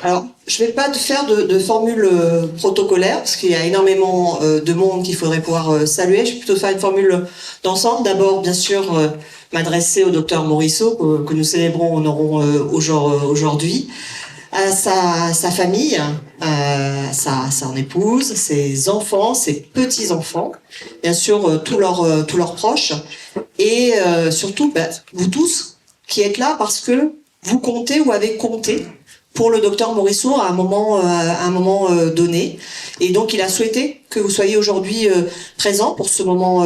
Alors, je vais pas te faire de formule protocolaire, parce qu'il y a énormément de monde qu'il faudrait pouvoir saluer. Je vais plutôt faire une formule d'ensemble. D'abord, bien sûr, m'adresser au docteur Morisseau, que nous célébrons, honorons aujourd'hui, à sa famille, son épouse, ses enfants, ses petits-enfants, bien sûr, tous leurs proches, et surtout, vous tous, qui êtes là parce que vous comptez ou avez compté pour le docteur Morisseau à un moment donné. Et donc, il a souhaité que vous soyez aujourd'hui présents pour ce moment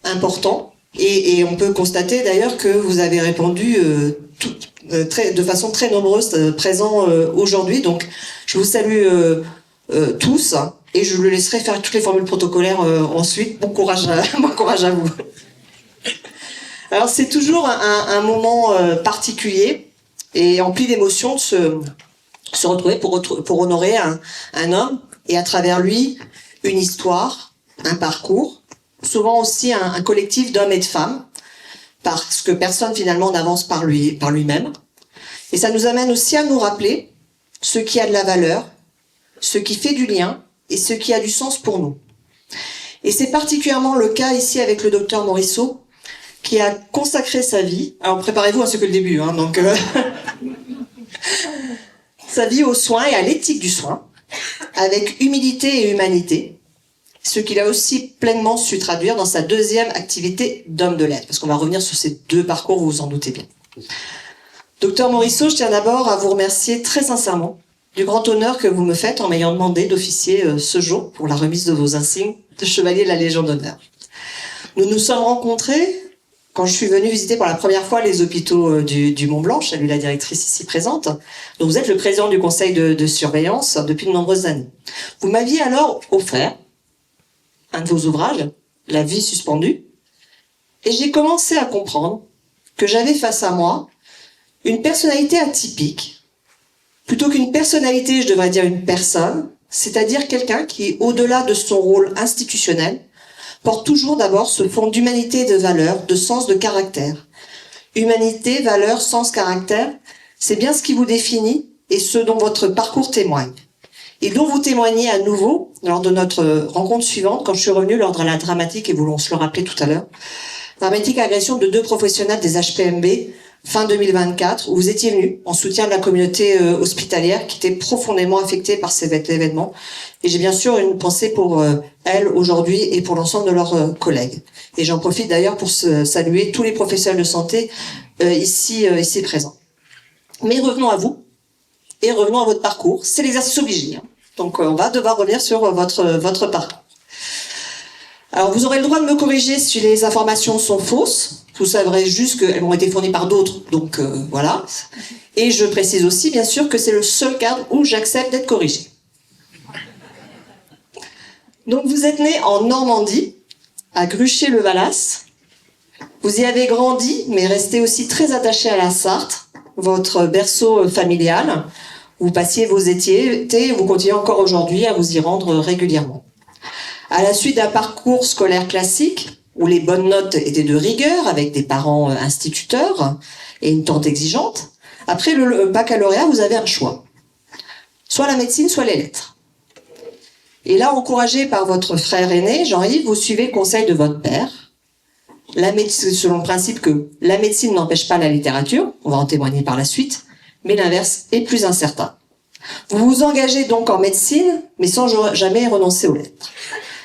important. Et on peut constater d'ailleurs que vous avez répondu de façon très nombreuse présent aujourd'hui. Donc, je vous salue tous et je le laisserai faire toutes les formules protocolaires ensuite. Bon courage à vous. Alors, c'est toujours un moment particulier et empli d'émotions de se retrouver pour honorer un homme et à travers lui une histoire, un parcours, souvent aussi un collectif d'hommes et de femmes, parce que personne finalement n'avance par lui-même. Et ça nous amène aussi à nous rappeler ce qui a de la valeur, ce qui fait du lien et ce qui a du sens pour nous. Et c'est particulièrement le cas ici avec le docteur Morisseau, qui a consacré sa vie, alors préparez-vous à ce que le début, donc sa vie aux soins et à l'éthique du soin, avec humilité et humanité, ce qu'il a aussi pleinement su traduire dans sa deuxième activité d'homme de lettres, parce qu'on va revenir sur ces deux parcours, vous vous en doutez bien. Docteur Morisseau, je tiens d'abord à vous remercier très sincèrement du grand honneur que vous me faites en m'ayant demandé d'officier ce jour pour la remise de vos insignes de chevalier de la Légion d'honneur. Nous nous sommes rencontrés quand je suis venue visiter pour la première fois les hôpitaux du Mont-Blanc. Je salue la directrice ici présente. Donc vous êtes le président du conseil de surveillance depuis de nombreuses années. Vous m'aviez alors offert un de vos ouvrages, La vie suspendue, et j'ai commencé à comprendre que j'avais face à moi une personnalité atypique. Plutôt qu'une personnalité, je devrais dire une personne, c'est-à-dire quelqu'un qui, au-delà de son rôle institutionnel, porte toujours d'abord ce fond d'humanité et de valeur, de sens, de caractère. Humanité, valeur, sens, caractère, c'est bien ce qui vous définit et ce dont votre parcours témoigne. Et dont vous témoignez à nouveau lors de notre rencontre suivante, quand je suis revenue lors de la dramatique, et vous se le rappelez tout à l'heure, dramatique agression de 2 professionnels des HPMB, fin 2024, où vous étiez venu en soutien de la communauté hospitalière qui était profondément affectée par cet événement. Et j'ai bien sûr une pensée pour elle aujourd'hui et pour l'ensemble de leurs collègues. Et j'en profite d'ailleurs pour saluer tous les professionnels de santé ici présents. Mais revenons à vous et revenons à votre parcours. C'est l'exercice obligé. Donc on va devoir revenir sur votre parcours. Alors vous aurez le droit de me corriger si les informations sont fausses. Vous saurez juste qu'elles ont été fournies par d'autres, donc voilà. Et je précise aussi, bien sûr, que c'est le seul cadre où j'accepte d'être corrigée. Donc vous êtes né en Normandie, à Gruchet-le-Valas. Vous y avez grandi, mais restez aussi très attaché à la Sarthe, votre berceau familial. Vous passiez vos étés et vous continuez encore aujourd'hui à vous y rendre régulièrement. À la suite d'un parcours scolaire classique, où les bonnes notes étaient de rigueur, avec des parents instituteurs et une tante exigeante, après le baccalauréat, vous avez un choix. Soit la médecine, soit les lettres. Et là, encouragé par votre frère aîné, Jean-Yves, vous suivez le conseil de votre père, selon le principe que la médecine n'empêche pas la littérature, on va en témoigner par la suite, mais l'inverse est plus incertain. Vous vous engagez donc en médecine, mais sans jamais renoncer aux lettres.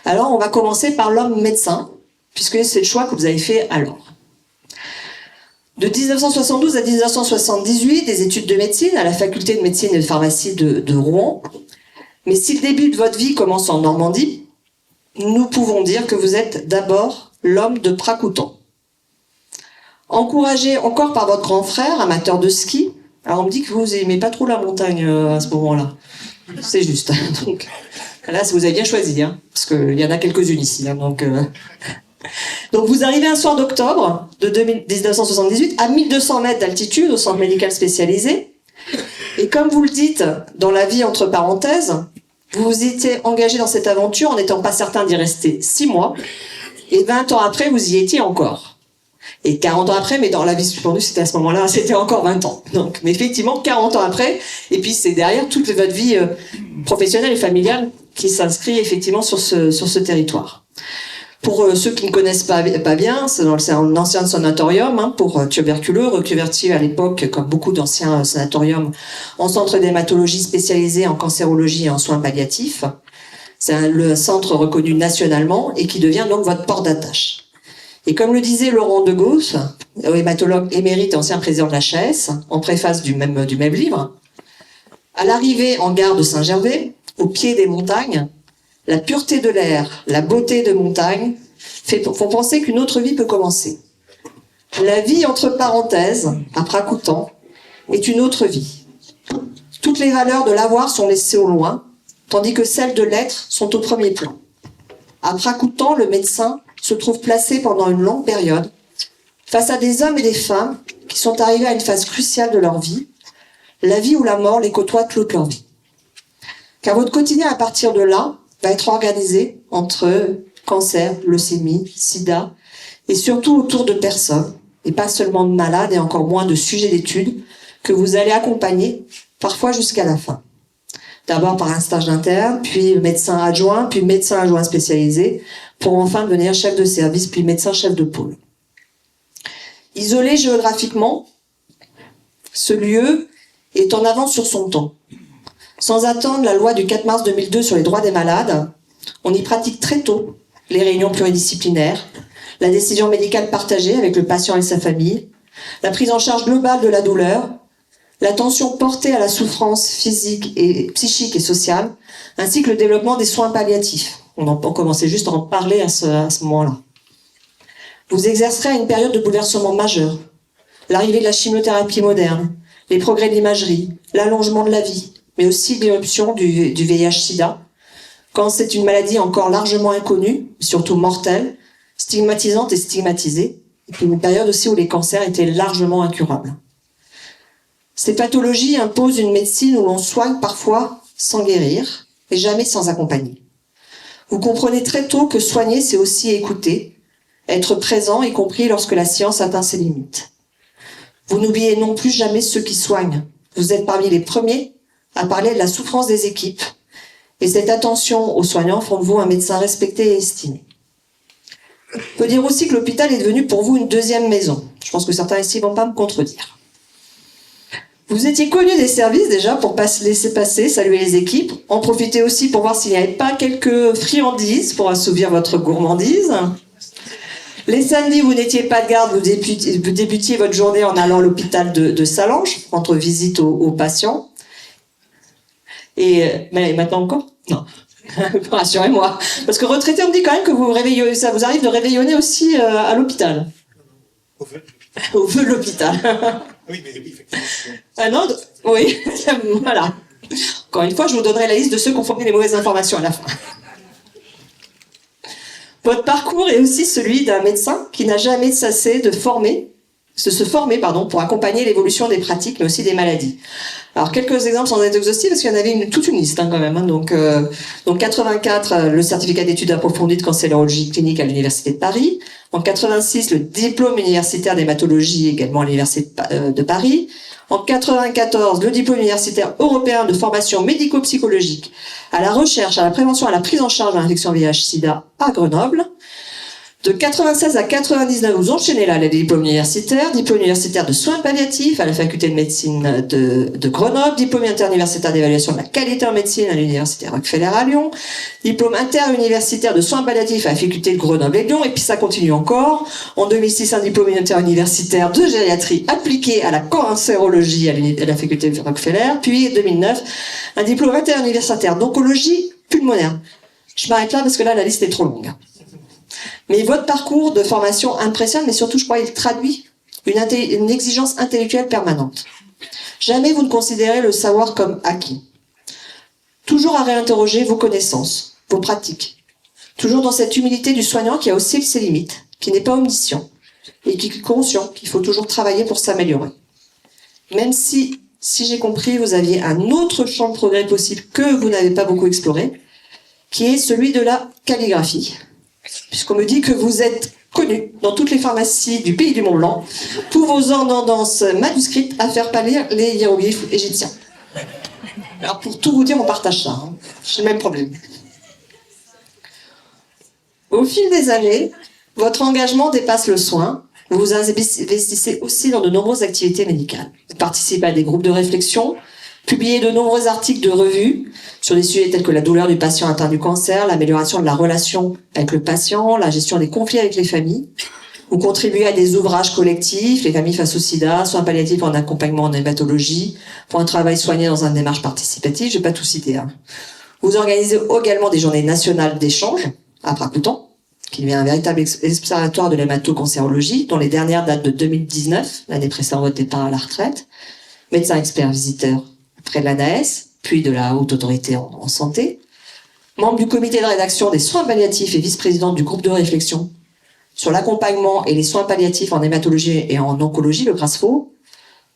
Alors, on va commencer par l'homme médecin, puisque c'est le choix que vous avez fait alors. De 1972 à 1978, des études de médecine à la faculté de médecine et de pharmacie de Rouen. Mais si le début de votre vie commence en Normandie, nous pouvons dire que vous êtes d'abord l'homme de Pracoutan. Encouragé encore par votre grand frère, amateur de ski, alors on me dit que vous n'aimez pas trop la montagne à ce moment-là. C'est juste. Donc, là, vous avez bien choisi, parce qu'il y en a quelques-unes ici. Donc vous arrivez un soir d'octobre de 1978 à 1200 mètres d'altitude au centre médical spécialisé. Et comme vous le dites dans la vie entre parenthèses, vous vous étiez engagé dans cette aventure en n'étant pas certain d'y rester 6 mois. Et 20 ans après, vous y étiez encore. Et 40 ans après, mais dans la vie suspendue, c'était à ce moment-là, c'était encore 20 ans. Donc, mais effectivement, 40 ans après, et puis c'est derrière toute votre vie professionnelle et familiale qui s'inscrit effectivement sur ce territoire. Pour ceux qui ne connaissent pas bien, c'est un ancien sanatorium pour tuberculeux, reconverti à l'époque, comme beaucoup d'anciens sanatoriums, en centre d'hématologie spécialisé en cancérologie et en soins palliatifs. C'est le centre reconnu nationalement et qui devient donc votre port d'attache. Et comme le disait Laurent Degausse, hématologue émérite et ancien président de l'HAS, en préface du même livre, à l'arrivée en gare de Saint-Gervais, au pied des montagnes, la pureté de l'air, la beauté de montagne font penser qu'une autre vie peut commencer. La vie entre parenthèses, à Pracoutan, est une autre vie. Toutes les valeurs de l'avoir sont laissées au loin, tandis que celles de l'être sont au premier plan. À Pracoutan, le médecin se trouve placé pendant une longue période face à des hommes et des femmes qui sont arrivés à une phase cruciale de leur vie, la vie ou la mort les côtoie toute leur vie. Car votre quotidien à partir de là va être organisé entre cancer, leucémie, sida, et surtout autour de personnes, et pas seulement de malades et encore moins de sujets d'études, que vous allez accompagner, parfois jusqu'à la fin. D'abord par un stage d'interne, puis médecin adjoint spécialisé, pour enfin devenir chef de service, puis médecin chef de pôle. Isolé géographiquement, ce lieu est en avance sur son temps. Sans attendre la loi du 4 mars 2002 sur les droits des malades, on y pratique très tôt les réunions pluridisciplinaires, la décision médicale partagée avec le patient et sa famille, la prise en charge globale de la douleur, l'attention portée à la souffrance physique et psychique et sociale, ainsi que le développement des soins palliatifs. On commençait juste à en parler à ce moment-là. Vous exercerez à une période de bouleversement majeur. L'arrivée de la chimiothérapie moderne, les progrès de l'imagerie, l'allongement de la vie, mais aussi l'éruption du VIH-Sida, quand c'est une maladie encore largement inconnue, surtout mortelle, stigmatisante et stigmatisée, et puis une période aussi où les cancers étaient largement incurables. Ces pathologies imposent une médecine où l'on soigne parfois sans guérir, et jamais sans accompagner. Vous comprenez très tôt que soigner, c'est aussi écouter, être présent, y compris lorsque la science atteint ses limites. Vous n'oubliez non plus jamais ceux qui soignent. Vous êtes parmi les premiers à parler de la souffrance des équipes, et cette attention aux soignants font de vous un médecin respecté et estimé. On peut dire aussi que l'hôpital est devenu pour vous une deuxième maison. Je pense que certains ici ne vont pas me contredire. Vous étiez connu des services déjà pour laisser passer, saluer les équipes, en profiter aussi pour voir s'il n'y avait pas quelques friandises pour assouvir votre gourmandise. Les samedis, vous n'étiez pas de garde, vous débutiez votre journée en allant à l'hôpital de Salange, entre visites aux patients. Mais maintenant encore ? Non. Rassurez-moi. Parce que retraité, on me dit quand même que ça vous arrive de réveillonner aussi à l'hôpital. Au feu de l'hôpital. Oui, mais oui, effectivement. Ah non, oui, voilà. Encore une fois, je vous donnerai la liste de ceux qui ont fourni les mauvaises informations à la fin. Votre parcours est aussi celui d'un médecin qui n'a jamais cessé de se former pour accompagner l'évolution des pratiques, mais aussi des maladies. Alors, quelques exemples sans être exhaustifs, parce qu'il y en avait toute une liste quand même. Donc 84, le certificat d'études approfondies de cancérologie clinique à l'Université de Paris. En 86, le diplôme universitaire d'hématologie également à l'Université de Paris. En 94, le diplôme universitaire européen de formation médico-psychologique à la recherche, à la prévention, à la prise en charge de l'infection VIH-Sida à Grenoble. De 96 à 99, vous enchaînez là les diplômes universitaires, diplôme universitaire de soins palliatifs à la faculté de médecine de Grenoble, diplôme interuniversitaire d'évaluation de la qualité en médecine à l'université Rockefeller à Lyon, diplôme interuniversitaire de soins palliatifs à la faculté de Grenoble et Lyon, et puis ça continue encore. En 2006, un diplôme interuniversitaire de gériatrie appliquée à la cancérologie à la faculté de Rockefeller, puis 2009, un diplôme interuniversitaire d'oncologie pulmonaire. Je m'arrête là parce que là, la liste est trop longue. Mais votre parcours de formation impressionne, mais surtout, je crois, il traduit une exigence intellectuelle permanente. Jamais vous ne considérez le savoir comme acquis. Toujours à réinterroger vos connaissances, vos pratiques. Toujours dans cette humilité du soignant qui a aussi ses limites, qui n'est pas omniscient, et qui est conscient qu'il faut toujours travailler pour s'améliorer. Même si j'ai compris, vous aviez un autre champ de progrès possible que vous n'avez pas beaucoup exploré, qui est celui de la calligraphie. Puisqu'on me dit que vous êtes connu dans toutes les pharmacies du pays du Mont-Blanc pour vos ordonnances manuscrites à faire pâlir les hiéroglyphes égyptiens. Alors pour tout vous dire, on partage ça. Hein. J'ai le même problème. Au fil des années, votre engagement dépasse le soin. Vous investissez aussi dans de nombreuses activités médicales. Vous participez à des groupes de réflexion, publiez de nombreux articles de revue sur des sujets tels que la douleur du patient atteint du cancer, l'amélioration de la relation avec le patient, la gestion des conflits avec les familles. Vous contribuez à des ouvrages collectifs, les familles face au sida, soins palliatifs en accompagnement en hématologie, pour un travail soigné dans une démarche participative, je vais pas tout citer. Hein. Vous organisez également des journées nationales d'échange à Pracoutan, qui est un véritable observatoire de l'hémato-cancérologie, dont les dernières datent de 2019, l'année précédant votre départ à la retraite. Médecin expert visiteur près de l'ANAS, puis de la Haute Autorité en Santé. Membre du comité de rédaction des soins palliatifs et vice-présidente du groupe de réflexion sur l'accompagnement et les soins palliatifs en hématologie et en oncologie, le GRASFO.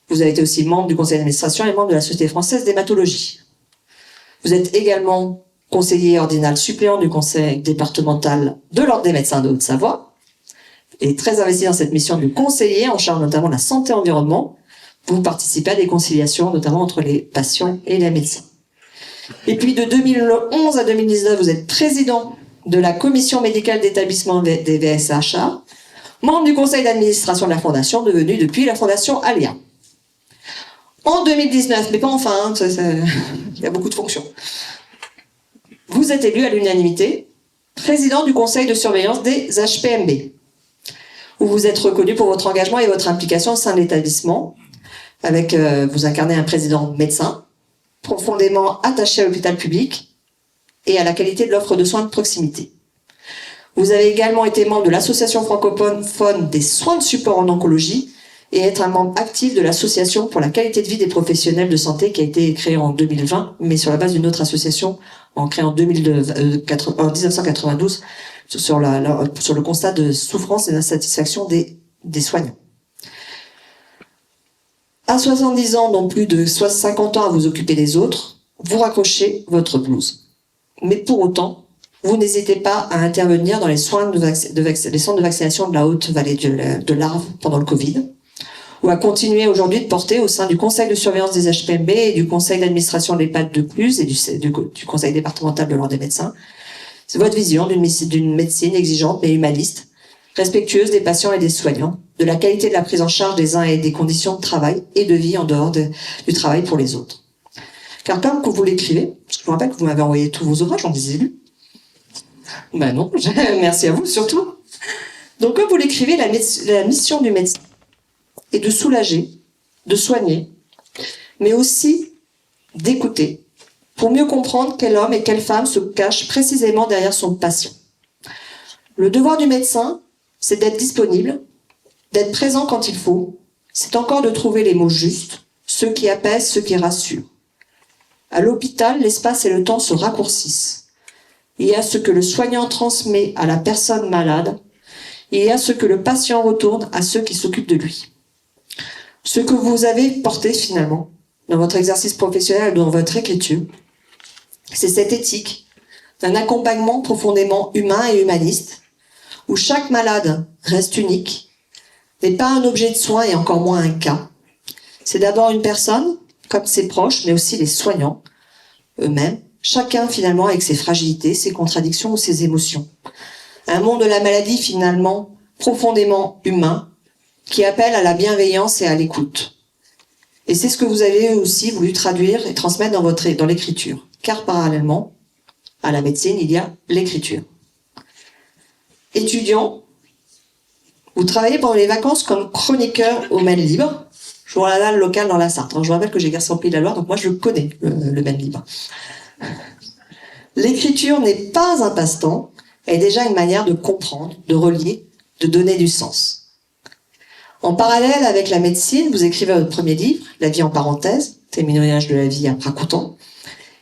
Vous avez été aussi membre du conseil d'administration et membre de la Société française d'hématologie. Vous êtes également conseiller ordinal suppléant du conseil départemental de l'Ordre des médecins de Haute-Savoie et très investi dans cette mission de conseiller en charge notamment de la santé et environnement. Vous participez à des conciliations notamment entre les patients et les médecins. Et puis de 2011 à 2019, vous êtes président de la commission médicale d'établissement des VSHA, membre du conseil d'administration de la fondation, devenue depuis la fondation Alia. En 2019, mais pas enfin, il y a beaucoup de fonctions. Vous êtes élu à l'unanimité président du conseil de surveillance des HPMB, où vous êtes reconnu pour votre engagement et votre implication au sein de l'établissement, avec vous incarnez un président médecin, profondément attaché à l'hôpital public et à la qualité de l'offre de soins de proximité. Vous avez également été membre de l'association francophone des soins de support en oncologie et être un membre actif de l'association pour la qualité de vie des professionnels de santé qui a été créée en 2020, mais sur la base d'une autre association créée en 1992 sur le constat de souffrance et d'insatisfaction des soignants. À 70 ans, donc plus de 50 ans à vous occuper des autres, vous raccrochez votre blouse. Mais pour autant, vous n'hésitez pas à intervenir dans les soins les centres de vaccination de la Haute-Vallée de l'Arve pendant le Covid, ou à continuer aujourd'hui de porter au sein du conseil de surveillance des HPMB et du conseil d'administration de l'EHPAD de Cluse et du conseil départemental de l'Ordre des médecins. C'est votre vision d'une médecine exigeante mais humaniste, respectueuse des patients et des soignants, de la qualité de la prise en charge des uns et des conditions de travail et de vie en dehors du travail pour les autres. Car comme vous l'écrivez, parce que je vous rappelle que vous m'avez envoyé tous vos ouvrages, on les a lus. Ben non, merci à vous surtout. Donc comme vous l'écrivez, la mission du médecin est de soulager, de soigner, mais aussi d'écouter, pour mieux comprendre quel homme et quelle femme se cachent précisément derrière son patient. Le devoir du médecin, c'est d'être disponible, d'être présent quand il faut, c'est encore de trouver les mots justes, ceux qui apaisent, ceux qui rassurent. À l'hôpital, l'espace et le temps se raccourcissent. Il y a ce que le soignant transmet à la personne malade, et il y a ce que le patient retourne à ceux qui s'occupent de lui. Ce que vous avez porté finalement dans votre exercice professionnel, dans votre écriture, c'est cette éthique d'un accompagnement profondément humain et humaniste, où chaque malade reste unique, n'est pas un objet de soin et encore moins un cas. C'est d'abord une personne, comme ses proches, mais aussi les soignants eux-mêmes, chacun finalement avec ses fragilités, ses contradictions ou ses émotions. Un monde de la maladie finalement profondément humain, qui appelle à la bienveillance et à l'écoute. Et c'est ce que vous avez aussi voulu traduire et transmettre dans l'écriture. Car parallèlement à la médecine, il y a l'écriture. Étudiant, vous travaillez pendant les vacances comme chroniqueur au Maine Libre, journal local dans la Sarthe. Je vous rappelle que j'ai exercé en Pays de la Loire, donc moi je connais le Maine Libre. L'écriture n'est pas un passe-temps, elle est déjà une manière de comprendre, de relier, de donner du sens. En parallèle avec la médecine, vous écrivez votre premier livre, La vie en parenthèse, témoignage de la vie à Pracoutan,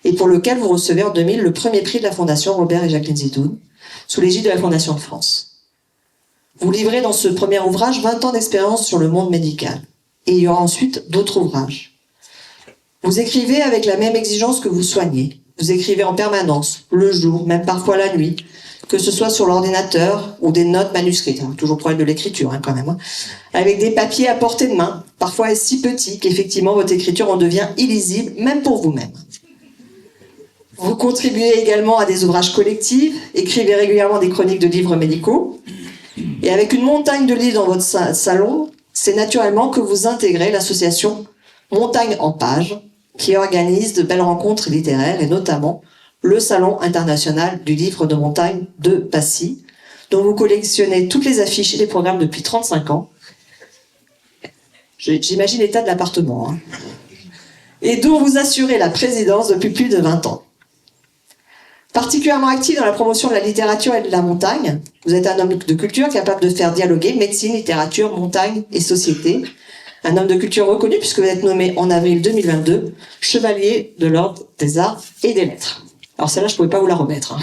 et pour lequel vous recevez en 2000 le premier prix de la Fondation Robert et Jacqueline Zitoun, sous l'égide de la Fondation de France. Vous livrez dans ce premier ouvrage 20 ans d'expérience sur le monde médical, et il y aura ensuite d'autres ouvrages. Vous écrivez avec la même exigence que vous soignez. Vous écrivez en permanence, le jour, même parfois la nuit, que ce soit sur l'ordinateur ou des notes manuscrites, hein, toujours problème de l'écriture quand même, hein, avec des papiers à portée de main, parfois si petits qu'effectivement votre écriture en devient illisible, même pour vous-même. Vous contribuez également à des ouvrages collectifs, écrivez régulièrement des chroniques de livres médicaux, et avec une montagne de livres dans votre salon, c'est naturellement que vous intégrez l'association Montagne en Page, qui organise de belles rencontres littéraires, et notamment le Salon international du livre de montagne de Passy, dont vous collectionnez toutes les affiches et les programmes depuis 35 ans. J'imagine l'état de l'appartement. Hein. Et dont vous assurez la présidence depuis plus de 20 ans. Particulièrement actif dans la promotion de la littérature et de la montagne, vous êtes un homme de culture capable de faire dialoguer médecine, littérature, montagne et société. Un homme de culture reconnu puisque vous êtes nommé en avril 2022 chevalier de l'ordre des arts et des lettres. Alors celle-là, je ne pouvais pas vous la remettre. Hein.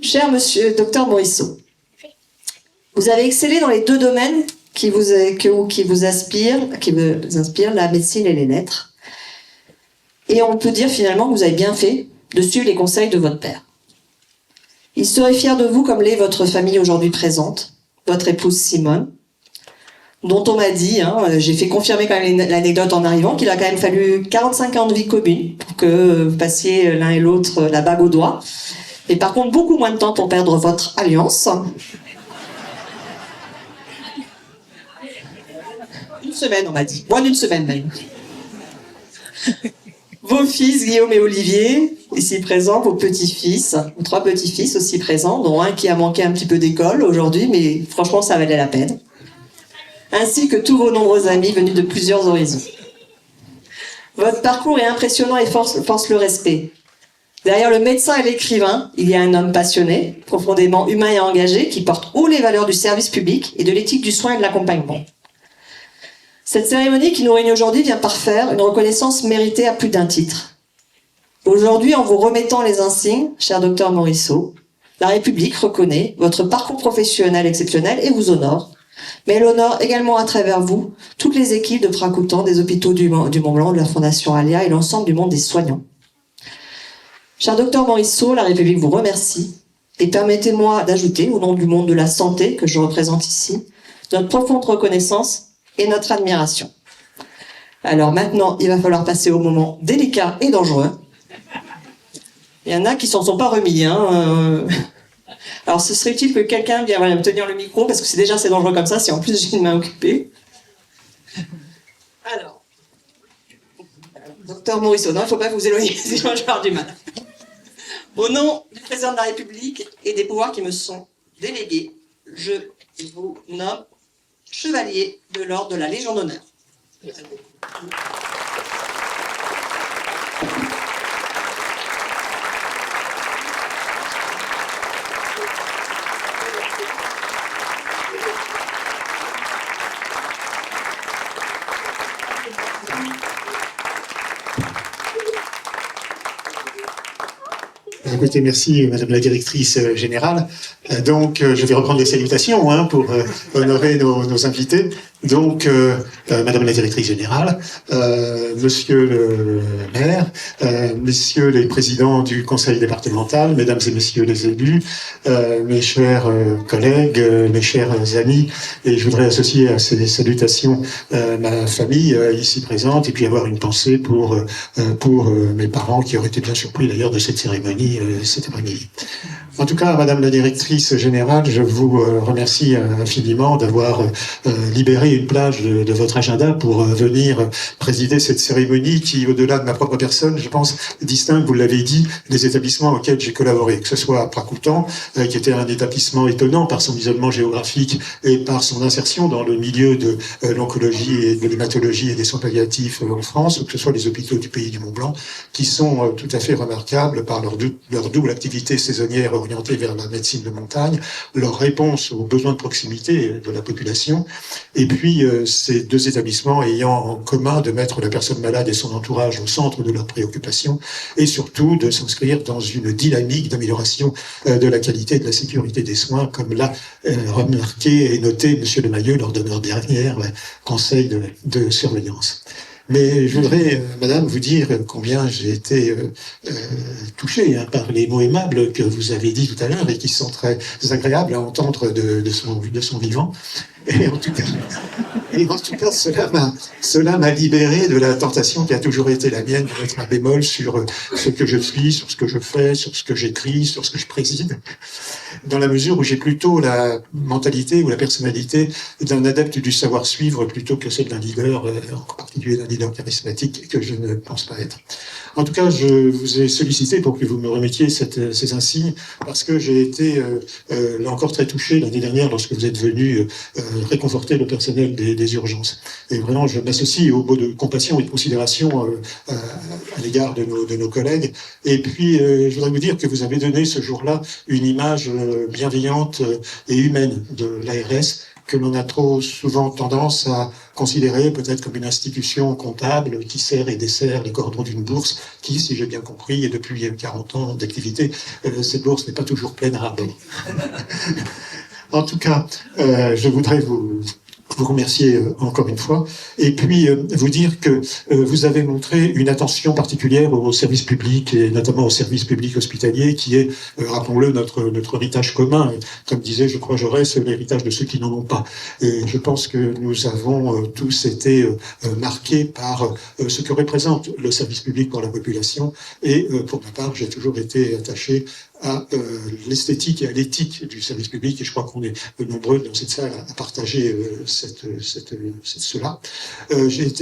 Cher monsieur docteur Morisseau, vous avez excellé dans les deux domaines qui vous inspirent, la médecine et les lettres. Et on peut dire finalement que vous avez bien fait de suivre les conseils de votre père. Il serait fier de vous comme l'est votre famille aujourd'hui présente, votre épouse Simone, dont on m'a dit, hein, j'ai fait confirmer quand même l'anecdote en arrivant, qu'il a quand même fallu 45 ans de vie commune pour que vous passiez l'un et l'autre la bague au doigt. Et par contre, beaucoup moins de temps pour perdre votre alliance. Une semaine, on m'a dit. Moins d'une semaine même. Vos fils, Guillaume et Olivier, ici présents, vos petits-fils, 3 petits-fils aussi présents, dont un qui a manqué un petit peu d'école aujourd'hui, mais franchement, ça valait la peine. Ainsi que tous vos nombreux amis venus de plusieurs horizons. Votre parcours est impressionnant et force le respect. Derrière le médecin et l'écrivain, il y a un homme passionné, profondément humain et engagé, qui porte haut les valeurs du service public et de l'éthique du soin et de l'accompagnement. Cette cérémonie qui nous réunit aujourd'hui vient parfaire une reconnaissance méritée à plus d'un titre. Aujourd'hui, en vous remettant les insignes, cher docteur Morisseau, la République reconnaît votre parcours professionnel exceptionnel et vous honore, mais elle honore également à travers vous toutes les équipes de Pracoutan, des hôpitaux du Mont-Blanc, de la Fondation Alia et l'ensemble du monde des soignants. Cher docteur Morisseau, la République vous remercie et permettez-moi d'ajouter, au nom du monde de la santé que je représente ici, notre profonde reconnaissance et notre admiration. Alors maintenant, il va falloir passer au moment délicat et dangereux. Il y en a qui s'en sont pas remis. Hein. Alors ce serait utile que quelqu'un vienne me tenir le micro, parce que c'est déjà assez dangereux comme ça, si en plus j'ai une main occupée. Alors, docteur Morisseau, non, il ne faut pas vous éloigner, sinon je vais avoir du mal. Au nom du président de la République et des pouvoirs qui me sont délégués, je vous nomme chevalier de l'ordre de la Légion d'honneur. Écoutez, merci Madame la Directrice Générale. Donc, je vais reprendre les salutations hein, pour honorer nos invités. Donc, Madame la Directrice Générale, Monsieur le Maire, Messieurs les Présidents du Conseil départemental, Mesdames et Messieurs les élus, mes chers collègues, mes chers amis, et je voudrais associer à ces salutations ma famille ici présente, et puis avoir une pensée pour mes parents qui auraient été bien surpris d'ailleurs de cette cérémonie cet après-midi. En tout cas, Madame la Directrice Générale, je vous remercie infiniment d'avoir libéré une plage de votre agenda pour venir présider cette cérémonie qui, au-delà de ma propre personne, je pense, distingue, vous l'avez dit, les établissements auxquels j'ai collaboré, que ce soit à Pracoutan, qui était un établissement étonnant par son isolement géographique et par son insertion dans le milieu de l'oncologie et de l'hématologie et des soins palliatifs en France, ou que ce soit les hôpitaux du pays du Mont-Blanc, qui sont tout à fait remarquables par leur double activité saisonnière orientée vers la médecine de montagne, leur réponse aux besoins de proximité de la population, et puis ces deux établissements ayant en commun de mettre la personne malade et son entourage au centre de leurs préoccupations, et surtout de s'inscrire dans une dynamique d'amélioration de la qualité et de la sécurité des soins, comme l'a remarqué et noté Monsieur Le Mayeux lors de leur dernier conseil de surveillance. Mais je voudrais, madame, vous dire combien j'ai été touché par les mots aimables que vous avez dit tout à l'heure et qui sont très agréables à entendre de son vivant. Et en tout cas, cela m'a libéré de la tentation qui a toujours été la mienne de mettre un bémol sur ce que je suis, sur ce que je fais, sur ce que j'écris, sur ce que je préside, dans la mesure où j'ai plutôt la mentalité ou la personnalité d'un adepte du savoir-suivre plutôt que celle d'un leader, en particulier d'un leader charismatique que je ne pense pas être. En tout cas, je vous ai sollicité pour que vous me remettiez ces insignes parce que j'ai été là encore très touché l'année dernière lorsque vous êtes venu réconforter le personnel des urgences. Et vraiment, je m'associe au mot de compassion et de considération à l'égard de nos collègues. Et puis, je voudrais vous dire que vous avez donné ce jour-là une image bienveillante et humaine de l'ARS que l'on a trop souvent tendance à considérer peut-être comme une institution comptable qui sert et dessert les cordons d'une bourse qui, si j'ai bien compris, et depuis 40 ans d'activité, cette bourse n'est pas toujours pleine à rabord. En tout cas, je voudrais vous remercier encore une fois, et puis vous dire que vous avez montré une attention particulière au service public, et notamment au service public hospitalier, qui est, rappelons-le, notre héritage commun. Comme disait, je crois, Jaurès, l'héritage de ceux qui n'en ont pas. Et je pense que nous avons tous été marqués par ce que représente le service public pour la population, et pour ma part, j'ai toujours été attaché à l'esthétique et à l'éthique du service public, et je crois qu'on est nombreux dans cette salle à partager cela. J'ai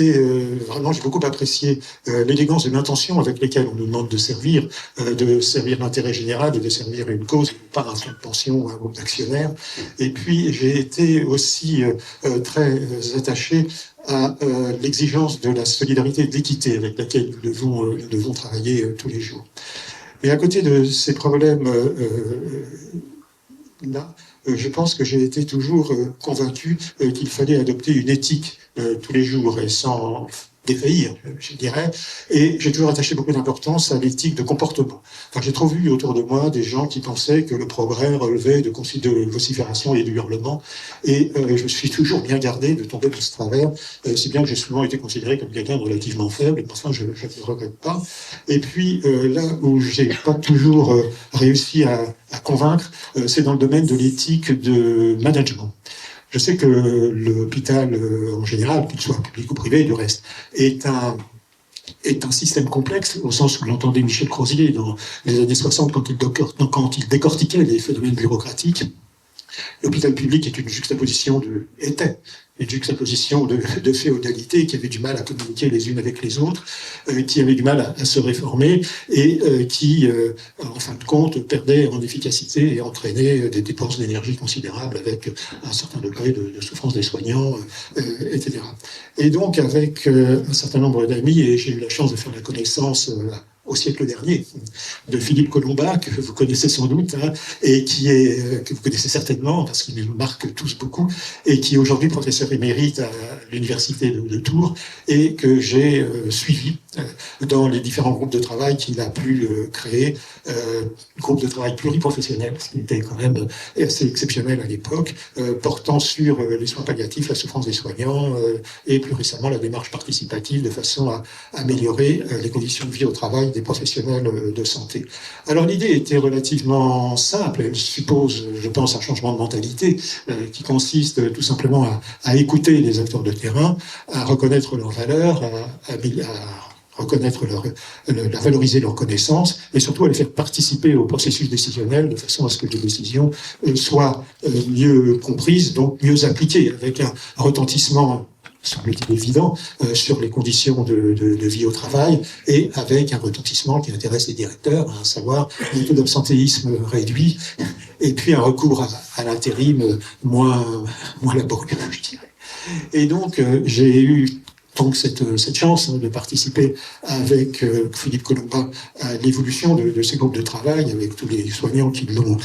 beaucoup apprécié l'élégance de l'intention avec laquelle on nous demande de servir l'intérêt général et de servir une cause, pas un fonds de pension ou un groupe d'actionnaires. Et puis j'ai été aussi très attaché à l'exigence de la solidarité et de l'équité avec laquelle nous devons travailler tous les jours. Mais à côté de ces problèmes-là, je pense que j'ai été toujours convaincu qu'il fallait adopter une éthique tous les jours et sans défaillir, je dirais. Et j'ai toujours attaché beaucoup d'importance à l'éthique de comportement. Enfin, j'ai trop vu autour de moi des gens qui pensaient que le progrès relevait de vocifération et de hurlement. Et je me suis toujours bien gardé de tomber dans ce travers, si bien que j'ai souvent été considéré comme quelqu'un de relativement faible. Et enfin, je ne le regrette pas. Et puis, là où j'ai pas toujours réussi à convaincre, c'est dans le domaine de l'éthique de management. Je sais que l'hôpital, en général, qu'il soit public ou privé, du reste, est un système complexe, au sens où l'entendait Michel Crozier dans les années 60, quand il décortiquait les phénomènes bureaucratiques. L'hôpital public est une juxtaposition de féodalité qui avait du mal à communiquer les unes avec les autres, qui avait du mal à se réformer et qui, en fin de compte, perdait en efficacité et entraînait des dépenses d'énergie considérables avec un certain degré de souffrance des soignants, etc. Et donc, avec un certain nombre d'amis, et j'ai eu la chance de faire la connaissance au siècle dernier, de Philippe Colomba, que vous connaissez sans doute, hein, et que vous connaissez certainement, parce qu'il nous marque tous beaucoup, et qui est aujourd'hui professeur émérite à l'université de Tours, et que j'ai suivi dans les différents groupes de travail qu'il a pu créer, groupes de travail pluriprofessionnels, ce qui était quand même assez exceptionnel à l'époque, portant sur les soins palliatifs, la souffrance des soignants, et plus récemment la démarche participative, de façon à améliorer les conditions de vie au travail des professionnels de santé. Alors l'idée était relativement simple, elle suppose, je pense, un changement de mentalité qui consiste tout simplement à écouter les acteurs de terrain, à reconnaître leurs valeurs, à valoriser leurs connaissances et surtout à les faire participer au processus décisionnel de façon à ce que les décisions soient mieux comprises, donc mieux appliquées, avec un retentissement semble-t-il évident, sur les conditions de vie au travail et avec un retentissement qui intéresse les directeurs, à savoir un taux d'absentéisme réduit et puis un recours à l'intérim moins laborieux, je dirais. Et donc, j'ai eu cette chance de participer avec Philippe Colomba à l'évolution de ces groupes de travail, avec tous les soignants qui l'ont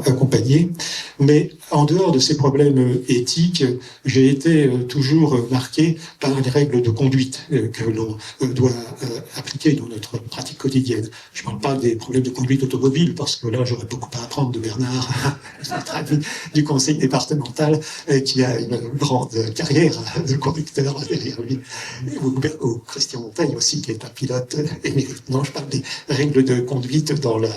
accompagné. Mais en dehors de ces problèmes éthiques, j'ai été toujours marqué par les règles de conduite que l'on doit appliquer dans notre pratique quotidienne. Je ne parle pas des problèmes de conduite automobile, parce que là, j'aurais beaucoup à apprendre de Bernard, notre ami du conseil départemental, qui a une grande carrière de conducteur derrière lui, ou Christian Montaigne aussi, qui est un pilote émérite. Non, je parle des règles de conduite dans la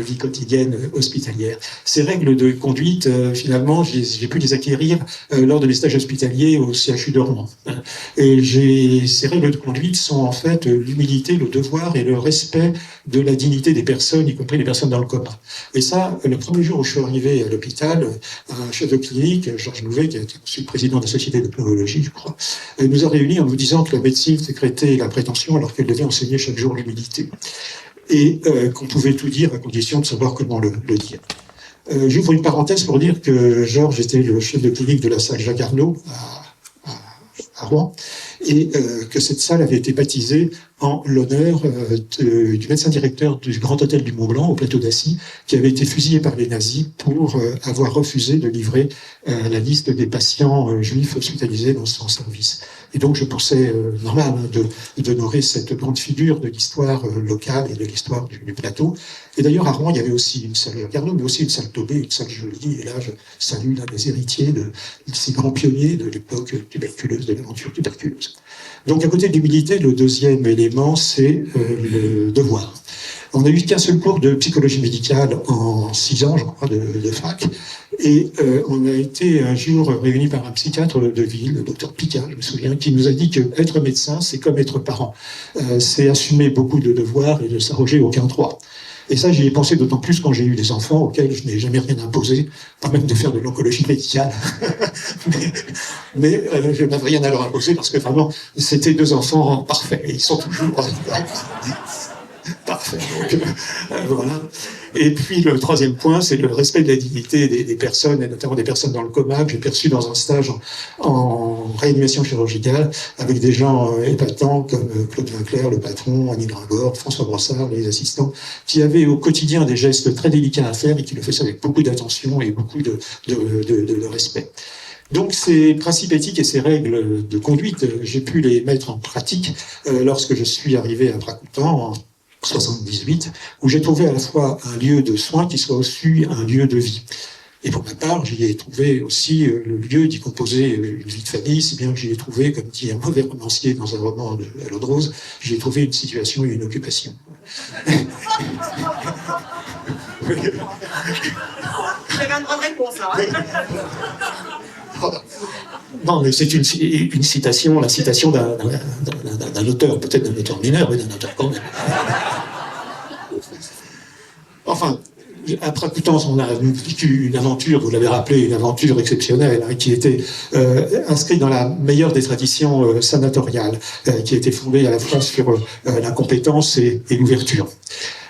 vie quotidienne hospitalière. Ces règles de conduite, finalement, j'ai pu les acquérir lors de mes stages hospitaliers au CHU de Rouen. Et ces règles de conduite sont en fait l'humilité, le devoir et le respect de la dignité des personnes, y compris les personnes dans le coma. Et ça, le premier jour où je suis arrivé à l'hôpital, un chef de clinique, Georges Louvet, qui était ensuite président de la Société de pneumologie, je crois, nous a réunis en nous disant que la médecine sécrétait la prétention alors qu'elle devait enseigner chaque jour l'humilité. Et qu'on pouvait tout dire à condition de savoir comment le dire. J'ouvre une parenthèse pour dire que Georges était le chef de clinique de la salle Jacques Arnaud à Rouen, et que cette salle avait été baptisée en l'honneur du médecin directeur du Grand Hôtel du Mont-Blanc, au plateau d'Assy, qui avait été fusillé par les nazis pour avoir refusé de livrer la liste des patients juifs hospitalisés dans son service. Et donc je pensais normal d'honorer cette grande figure de l'histoire locale et de l'histoire du plateau. Et d'ailleurs à Rouen, il y avait aussi une salle Garneau, mais aussi une salle Taubé, une salle Joly. Et là, je salue l'un des héritiers de ces grands pionniers de l'époque tuberculeuse, de l'aventure tuberculeuse. Donc à côté de l'humilité, le deuxième élément, c'est le devoir. On n'a eu qu'un seul cours de psychologie médicale en 6 ans, je crois, de fac. Et on a été un jour réunis par un psychiatre de ville, le docteur Picard, je me souviens, qui nous a dit que être médecin, c'est comme être parent. C'est assumer beaucoup de devoirs et ne s'arroger aucun droit. Et ça, j'y ai pensé d'autant plus quand j'ai eu des enfants auxquels je n'ai jamais rien imposé, pas même de faire de l'oncologie médicale. mais je n'avais rien à leur imposer parce que vraiment, c'était 2 enfants parfaits. Et ils sont toujours parfaits. Donc, voilà. Et puis le troisième point, c'est le respect de la dignité des personnes, et notamment des personnes dans le coma, que j'ai perçu dans un stage en réanimation chirurgicale, avec des gens épatants comme Claude Vinclair, le patron, Annie Gringor, François Brossard, les assistants, qui avaient au quotidien des gestes très délicats à faire et qui le faisaient avec beaucoup d'attention et beaucoup de respect. Donc ces principes éthiques et ces règles de conduite, j'ai pu les mettre en pratique lorsque je suis arrivé à Brakoutan en 78, où j'ai trouvé à la fois un lieu de soins qui soit aussi un lieu de vie. Et pour ma part, j'y ai trouvé aussi le lieu d'y composer une vie de famille, si bien que j'y ai trouvé, comme dit un mauvais romancier dans un roman de Claude Rose, j'y ai trouvé une situation et une occupation. J'avais une bonne réponse, là. Non, mais c'est une citation, la citation d'un auteur, peut-être d'un auteur mineur, mais d'un auteur quand même. Enfin, à Brakoutan, on a vécu une aventure, vous l'avez rappelé, une aventure exceptionnelle, hein, qui était inscrite dans la meilleure des traditions sanatoriales, qui était fondée à la fois sur la compétence et l'ouverture.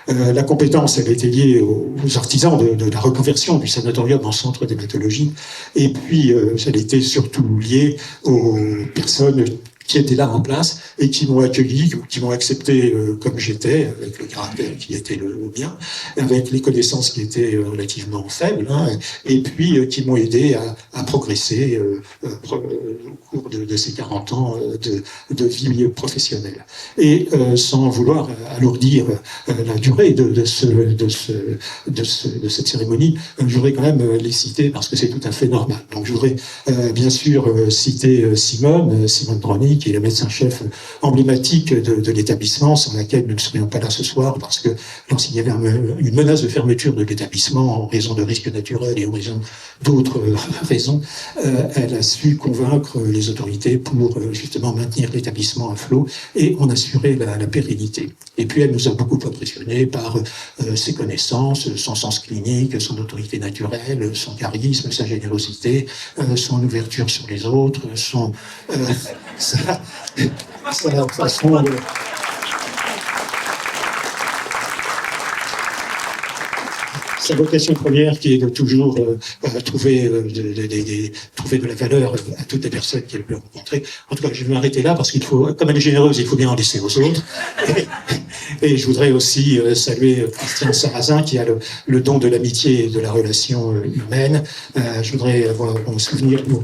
La compétence, elle était liée aux artisans de la reconversion du sanatorium en centre d'hématologie, et puis elle était surtout liée aux personnes qui étaient là en place et qui m'ont accueilli, qui m'ont accepté comme j'étais, avec le caractère qui était le mien, avec les connaissances qui étaient relativement faibles, hein, et puis qui m'ont aidé à progresser au cours de ces 40 ans de vie professionnelle. Et sans vouloir alourdir la durée de cette cérémonie, je voudrais quand même les citer parce que c'est tout à fait normal. Donc je voudrais bien sûr citer Simone Brony, qui est le médecin-chef emblématique de l'établissement, sans laquelle nous ne serions pas là ce soir, parce que lorsqu'il y avait une menace de fermeture de l'établissement en raison de risques naturels et en raison d'autres raisons, elle a su convaincre les autorités pour justement maintenir l'établissement à flot et en assurer la pérennité. Et puis elle nous a beaucoup impressionnés par ses connaissances, son sens clinique, son autorité naturelle, son charisme, sa générosité, son ouverture sur les autres, sa façon de... Sa vocation première qui est de toujours trouver de la valeur à toutes les personnes qu'elle peut rencontrer. En tout cas, je vais m'arrêter là parce qu'il faut, comme elle est généreuse, il faut bien en laisser aux autres. Et je voudrais aussi saluer Christian Sarrazin qui a le don de l'amitié et de la relation humaine. Je voudrais avoir un souvenir pour...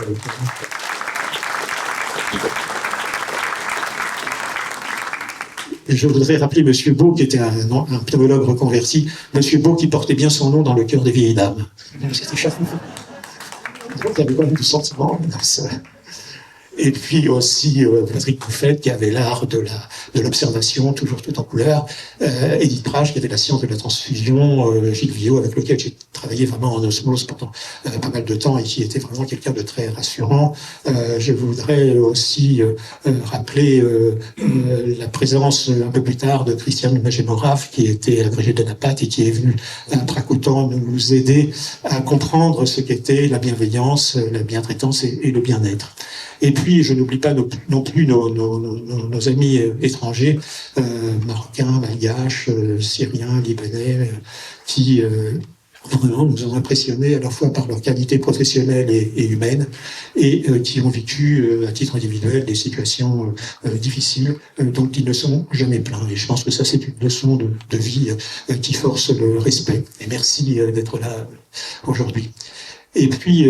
Je voudrais rappeler Monsieur Beau, qui était un pneumologue reconverti, Monsieur Beau qui portait bien son nom dans le cœur des vieilles dames. C'était charmant. Donc il y avait quand même du sentiment. Et puis aussi Patrick Couffette, qui avait l'art de l'observation, toujours tout en couleur. Edith Prache, qui avait la science de la transfusion. Gilles Villot, avec lequel j'ai travaillé vraiment en osmose pendant pas mal de temps et qui était vraiment quelqu'un de très rassurant. Je voudrais aussi rappeler la présence un peu plus tard de Christiane Magé-Moraf, qui était agrégée de Napat et qui est venue après autant nous aider à comprendre ce qu'était la bienveillance, la bientraitance et le bien-être. Et puis, je n'oublie pas non plus nos amis étrangers, marocains, malgaches, syriens, libanais, qui vraiment nous ont impressionnés à la fois par leur qualité professionnelle et humaine, et qui ont vécu à titre individuel des situations difficiles dont ils ne sont jamais plaints. Et je pense que ça, c'est une leçon de vie qui force le respect. Et merci d'être là aujourd'hui. Et puis,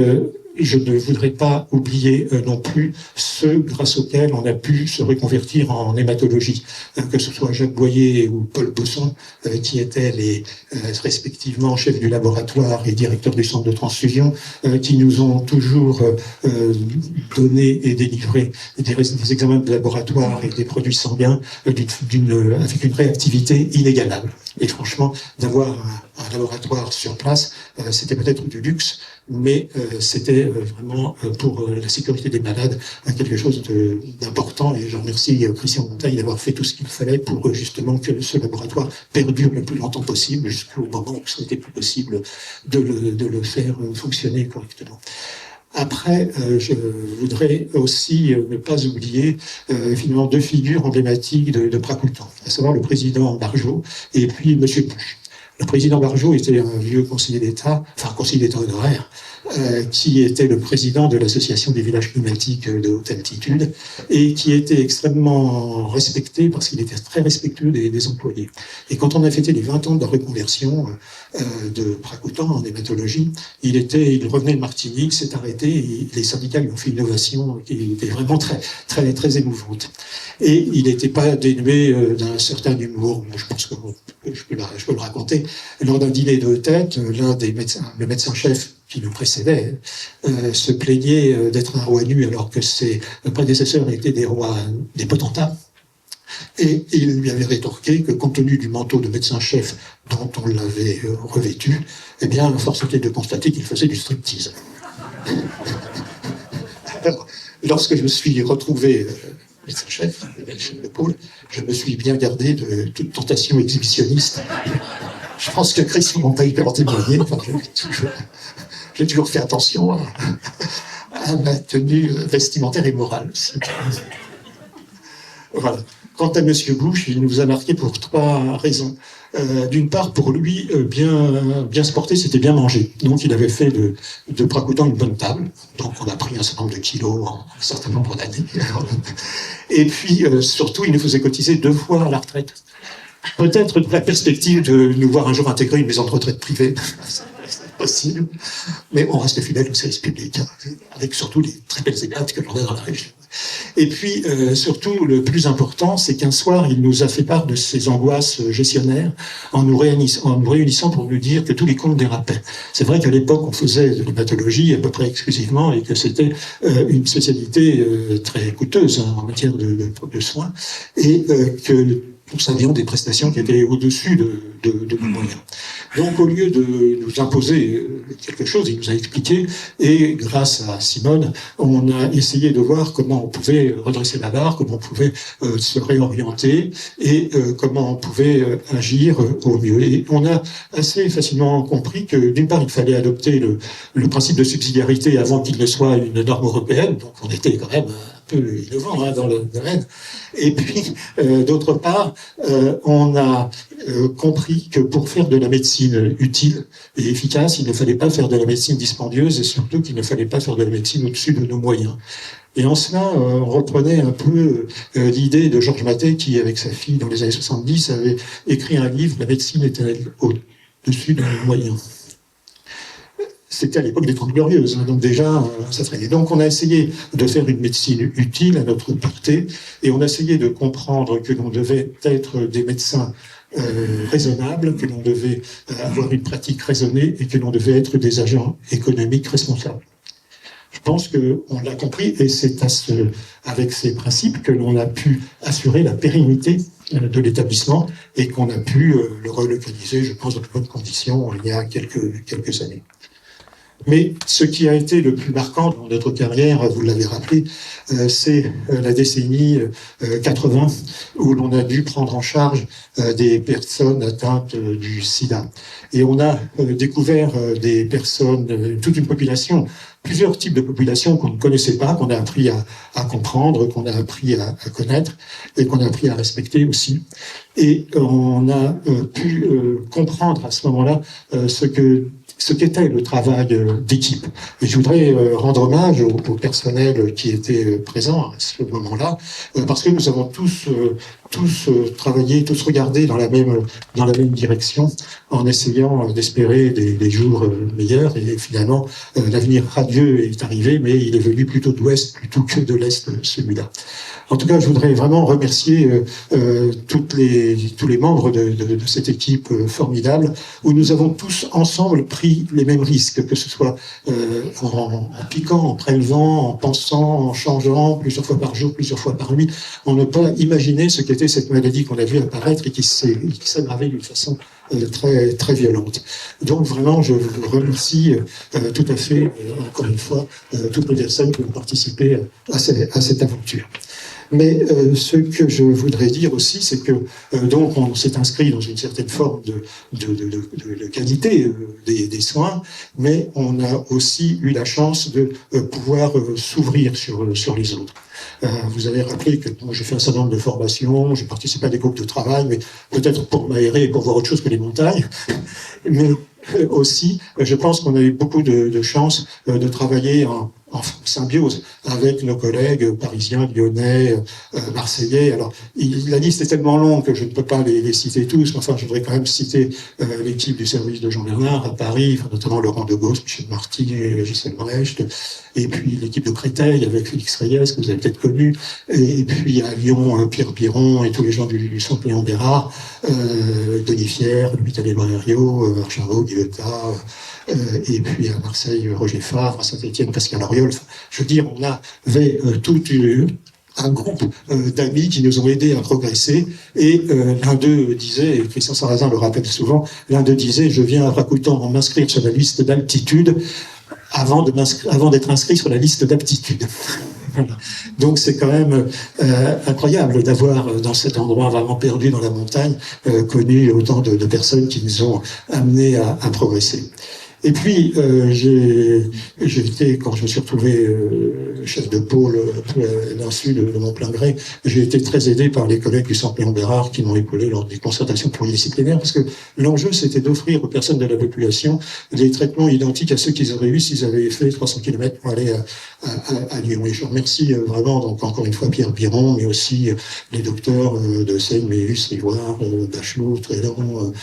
je ne voudrais pas oublier non plus ceux grâce auxquels on a pu se reconvertir en hématologie, que ce soit Jacques Boyer ou Paul Bosson, qui étaient les respectivement chefs du laboratoire et directeurs du centre de transfusion, qui nous ont toujours donné et délivré des examens de laboratoire et des produits sanguins avec une réactivité inégalable. Et franchement, d'avoir un laboratoire sur place, c'était peut-être du luxe, mais c'était vraiment pour la sécurité des malades quelque chose d'important. Et je remercie Christian Montaille d'avoir fait tout ce qu'il fallait pour justement que ce laboratoire perdure le plus longtemps possible, jusqu'au moment où ce n'était plus possible de le faire fonctionner correctement. Après, je voudrais aussi ne pas oublier finalement deux figures emblématiques de Pracoultan, à savoir le président Barjot et puis M. Puch. Le président Barjot était un vieux conseiller d'État, enfin conseiller d'État honoraire, qui était le président de l'association des villages climatiques de haute altitude et qui était extrêmement respecté parce qu'il était très respectueux des employés. Et quand on a fêté les 20 ans de la reconversion de Pracoultan en hématologie, il revenait de Martinique, s'est arrêté et les syndicats lui ont fait une ovation qui était vraiment très, très, très émouvante. Et il n'était pas dénué d'un certain humour. Je pense que je peux le raconter. Lors d'un dîner de tête, l'un des médecins, le médecin-chef qui nous précédait, se plaignait d'être un roi nu alors que ses prédécesseurs étaient des rois, des potentats. Et il lui avait rétorqué que compte tenu du manteau de médecin-chef dont on l'avait revêtu, eh bien, force était de constater qu'il faisait du striptease. Alors, lorsque je me suis retrouvé médecin-chef, chef de pôle, je me suis bien gardé de toute tentation exhibitionniste. Je pense que Christian Montaille peut en témoigner. Enfin, j'ai toujours fait attention à ma tenue vestimentaire et morale. Voilà. Quant à M. Bush, il nous a marqué pour trois raisons. D'une part, pour lui, bien se porter, c'était bien manger. Donc, il avait fait de Pracoultan une bonne table. Donc, on a pris un certain nombre de kilos en un certain nombre d'années. Et puis, surtout, il nous faisait cotiser 2 fois à la retraite. Peut-être de la perspective de nous voir un jour intégrer une maison de retraite privée. C'est possible. Mais on reste fidèle au service public, avec surtout les très belles éclates que l'on a dans la région. Et puis, surtout, le plus important, c'est qu'un soir, il nous a fait part de ses angoisses gestionnaires en nous réunissant pour nous dire que tous les comptes dérapaient. C'est vrai qu'à l'époque, on faisait de l'hématologie à peu près exclusivement et que c'était une spécialité très coûteuse en matière de soins et que nous savions des prestations qui étaient au-dessus de nos moyens. Donc, au lieu de nous imposer quelque chose, il nous a expliqué, et grâce à Simone, on a essayé de voir comment on pouvait redresser la barre, comment on pouvait se réorienter, et comment on pouvait agir au mieux. Et on a assez facilement compris que, d'une part, il fallait adopter le principe de subsidiarité avant qu'il ne soit une norme européenne, donc on était quand même un peu innovant dans le domaine. Et puis, d'autre part, on a compris que pour faire de la médecine utile et efficace, il ne fallait pas faire de la médecine dispendieuse et surtout qu'il ne fallait pas faire de la médecine au-dessus de nos moyens. Et en cela, on reprenait un peu l'idée de Georges Mathey qui, avec sa fille dans les années 70, avait écrit un livre « La médecine est au-dessus de nos moyens ». C'était à l'époque des 30 Glorieuses, donc déjà, ça traînait. Donc on a essayé de faire une médecine utile à notre portée, et on a essayé de comprendre que l'on devait être des médecins raisonnables, que l'on devait avoir une pratique raisonnée, et que l'on devait être des agents économiques responsables. Je pense qu'on l'a compris et c'est avec ces principes que l'on a pu assurer la pérennité de l'établissement et qu'on a pu le relocaliser, je pense, dans de bonnes conditions il y a quelques années. Mais ce qui a été le plus marquant dans notre carrière, vous l'avez rappelé, c'est la décennie 80 où l'on a dû prendre en charge des personnes atteintes du sida. Et on a découvert des personnes, toute une population, plusieurs types de populations qu'on ne connaissait pas, qu'on a appris à comprendre, qu'on a appris à connaître et qu'on a appris à respecter aussi. Et on a pu comprendre à ce moment-là ce qu'était le travail d'équipe. Et je voudrais rendre hommage au personnel qui était présent à ce moment-là, parce que nous avons tous travaillé, tous regardé dans la même direction, en essayant d'espérer des jours meilleurs. Et finalement, l'avenir radieux est arrivé, mais il est venu plutôt de l'Ouest plutôt que de l'Est, celui-là. En tout cas, je voudrais vraiment remercier tous les membres de cette équipe formidable, où nous avons tous ensemble pris les mêmes risques, que ce soit en piquant, en prélevant, en pensant, en changeant plusieurs fois par jour, plusieurs fois par nuit. On ne peut pas imaginer ce qu'était cette maladie qu'on a vu apparaître et qui s'aggravait d'une façon très, très violente. Donc vraiment, je vous remercie tout à fait, encore une fois, toutes les personnes qui ont participé à cette aventure. Mais ce que je voudrais dire aussi, c'est que donc on s'est inscrit dans une certaine forme de qualité des soins, mais on a aussi eu la chance de pouvoir s'ouvrir sur les autres. Vous avez rappelé que j'ai fait un certain nombre de formations, j'ai participé à des groupes de travail, mais peut-être pour m'aérer et pour voir autre chose que les montagnes. Mais aussi, je pense qu'on a eu beaucoup de chance de travailler en symbiose avec nos collègues parisiens, lyonnais, marseillais. Alors, la liste est tellement longue que je ne peux pas les citer tous, mais enfin, je voudrais quand même citer l'équipe du service de Jean Bernard à Paris, notamment Laurent Degausse, Michel Marty, Gisèle Brecht, et puis l'équipe de Créteil avec Félix Reyes, que vous avez peut-être connu, et puis à Lyon, Pierre Biron et tous les gens du centre Léon Bérard, Denis Fier, Louis Talé-Brerio, Archambault, Guillota, et puis à Marseille, Roger Favre, à Saint-Étienne, Pascal Auriol. Enfin, je veux dire, on avait tout un groupe d'amis qui nous ont aidés à progresser. Et l'un d'eux disait, et Christian Sarrazin le rappelle souvent, l'un d'eux disait, je viens à Rakoutan m'inscrire sur la liste d'altitude avant d'être inscrit sur la liste d'aptitude. Voilà. Donc c'est quand même incroyable d'avoir dans cet endroit vraiment perdu dans la montagne connu autant de personnes qui nous ont amenés à progresser. Et puis, j'ai été, quand je me suis retrouvé chef de pôle dans le sud de mon plein gré, j'ai été très aidé par les collègues du centre Léon Bérard qui m'ont épaulé lors des concertations pluridisciplinaires, parce que l'enjeu, c'était d'offrir aux personnes de la population des traitements identiques à ceux qu'ils auraient eu s'ils avaient fait 300 km pour aller à Lyon. Et je remercie vraiment, donc encore une fois, Pierre Biron, mais aussi les docteurs de Seine, Méus, Rivoire, Bachelot, Trélan,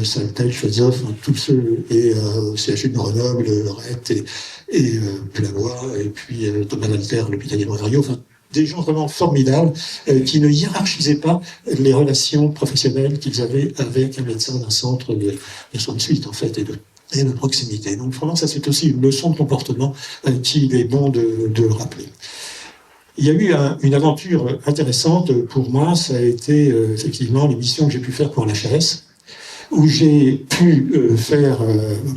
Saltel, Schwezoff, tous ceux, et CHU de Grenoble, Lorette et Plavois, et puis Thomas Walter, l'hôpitalier de Rosario, enfin, des gens vraiment formidables qui ne hiérarchisaient pas les relations professionnelles qu'ils avaient avec un médecin d'un centre de soins de suite, en fait, et de proximité. Donc vraiment, ça c'est aussi une leçon de comportement qu'il est bon de rappeler. Il y a eu une aventure intéressante pour moi, ça a été effectivement l'émission que j'ai pu faire pour l'HAS, où j'ai pu faire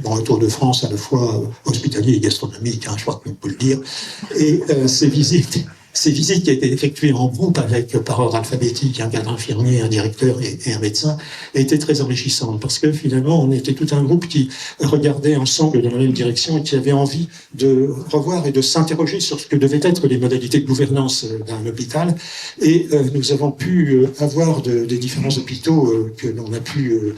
un tour de France à la fois hospitalier et gastronomique, je crois qu'on peut le dire, et ces visites qui a été effectuées en groupe avec, par ordre alphabétique, un cadre infirmier, un directeur et un médecin, étaient très enrichissantes parce que finalement, on était tout un groupe qui regardait ensemble dans la même direction et qui avait envie de revoir et de s'interroger sur ce que devaient être les modalités de gouvernance d'un hôpital. Et nous avons pu avoir des différents hôpitaux que l'on a pu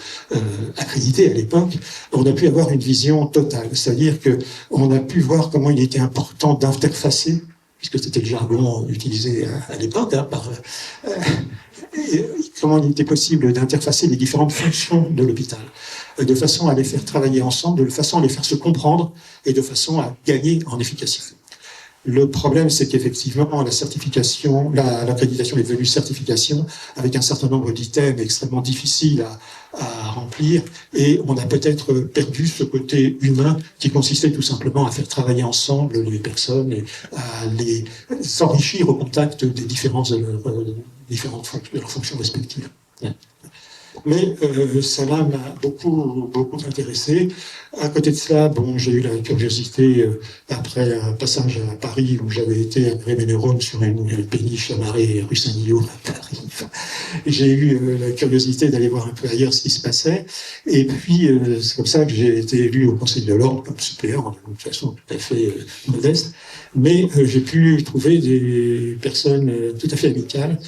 accréditer à l'époque, on a pu avoir une vision totale. C'est-à-dire que on a pu voir comment il était important d'interfacer, puisque c'était le jargon utilisé à l'époque, comment il était possible d'interfacer les différentes fonctions de l'hôpital, de façon à les faire travailler ensemble, de façon à les faire se comprendre et de façon à gagner en efficacité. Le problème, c'est qu'effectivement, la certification, l'accréditation est devenue certification avec un certain nombre d'items extrêmement difficiles à remplir, et on a peut-être perdu ce côté humain qui consistait tout simplement à faire travailler ensemble les personnes et à les s'enrichir au contact des différentes de leurs fonctions respectives. Mais cela m'a beaucoup intéressé. À côté de cela, bon, j'ai eu la curiosité, après un passage à Paris où j'avais été à Réménérone sur une péniche amarrée rue Saint-Guillaume à Paris. J'ai eu la curiosité d'aller voir un peu ailleurs ce qui se passait. Et puis, c'est comme ça que j'ai été élu au Conseil de l'Ordre comme suppléant, de façon tout à fait modeste. Mais j'ai pu trouver des personnes tout à fait amicales,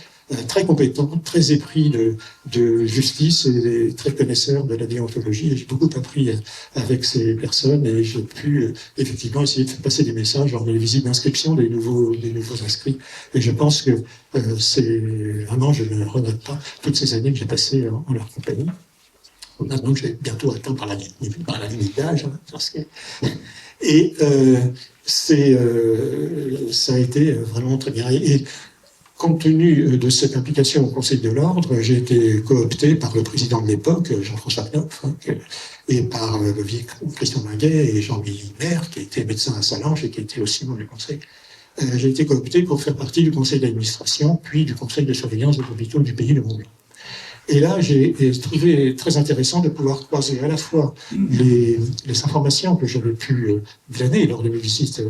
très compétents, très épris de justice et très connaisseurs de la déontologie. J'ai beaucoup appris avec ces personnes et j'ai pu effectivement essayer de faire passer des messages lors des visites d'inscription des nouveaux inscrits. Et je pense que c'est vraiment, je ne regrette pas toutes ces années que j'ai passées en leur compagnie. Maintenant que j'ai bientôt atteint par la limite d'âge. Et ça a été vraiment très bien. Et compte tenu de cette implication au Conseil de l'Ordre, j'ai été coopté par le président de l'époque, Jean-François Knopf, et par Christian Minguet et Jean-Louis Maire, qui était médecin à Salange et qui était aussi membre du Conseil. J'ai été coopté pour faire partie du Conseil d'administration, puis du Conseil de surveillance des hôpitaux du pays de Mont-Blanc. Et là, j'ai trouvé très intéressant de pouvoir croiser à la fois les informations que j'avais pu glaner lors de mes visites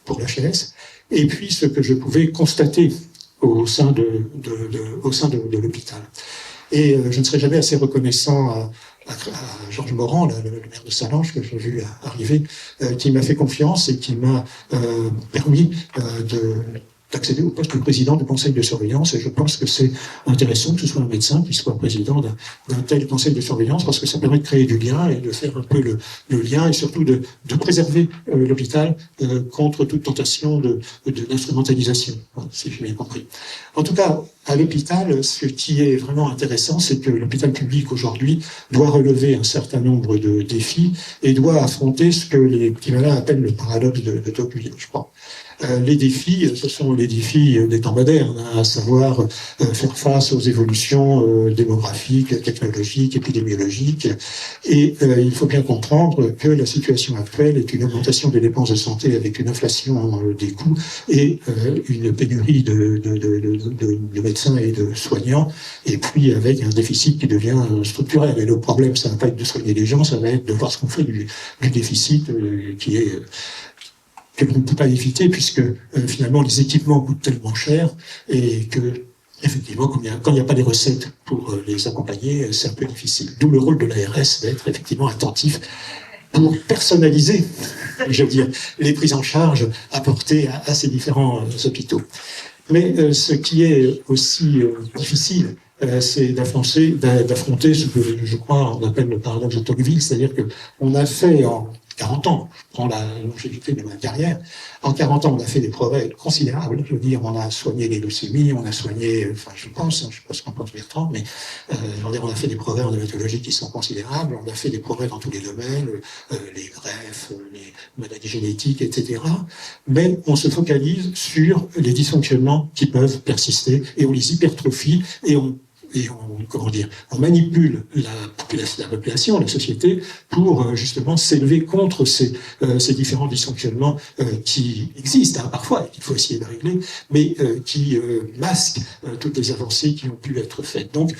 pour l'HS, et puis ce que je pouvais constater au sein de l'hôpital. Et je ne serai jamais assez reconnaissant à Georges Morand, le maire de Salange, que j'ai vu arriver, qui m'a fait confiance et qui m'a permis d'accéder au poste de président du conseil de surveillance. Et je pense que c'est intéressant que ce soit un médecin qui soit président d'un tel conseil de surveillance, parce que ça permet de créer du lien et de faire un peu le lien, et surtout de préserver l'hôpital contre toute tentation d'instrumentalisation, si j'ai bien compris. En tout cas, à l'hôpital, ce qui est vraiment intéressant, c'est que l'hôpital public aujourd'hui doit relever un certain nombre de défis et doit affronter ce que les petits malins appellent le paradoxe de Tocqueville, je crois. Les défis, ce sont les défis des temps modernes, à savoir faire face aux évolutions démographiques, technologiques, épidémiologiques. Et il faut bien comprendre que la situation actuelle est une augmentation des dépenses de santé avec une inflation des coûts et une pénurie de médecins et de soignants, et puis avec un déficit qui devient structurel. Et le problème, ça ne va pas être de soigner les gens, ça va être de voir ce qu'on fait du déficit qui est... que l'on ne peut pas éviter, puisque finalement les équipements coûtent tellement cher et que, effectivement, quand il n'y a pas les recettes pour les accompagner, c'est un peu difficile. D'où le rôle de l'ARS d'être effectivement attentif pour personnaliser, je veux dire, les prises en charge apportées à ces différents hôpitaux. Mais ce qui est aussi difficile, c'est d'affronter ce que je crois on appelle le paradoxe de Tocqueville, c'est-à-dire qu'on a fait en 40 ans, je prends la longévité de ma carrière, en 40 ans, on a fait des progrès considérables. Je veux dire, on a soigné les leucémies, on a soigné, enfin, je pense, je sais pas ce qu'en pense Bertrand, mais on a fait des progrès en hématologie qui sont considérables, on a fait des progrès dans tous les domaines, les greffes, les maladies génétiques, etc. Mais on se focalise sur les dysfonctionnements qui peuvent persister et on les hypertrophie et on manipule la population, la société, pour justement s'élever contre ces différents dysfonctionnements qui existent, parfois, et qu'il faut essayer de régler, mais qui masquent toutes les avancées qui ont pu être faites. Donc,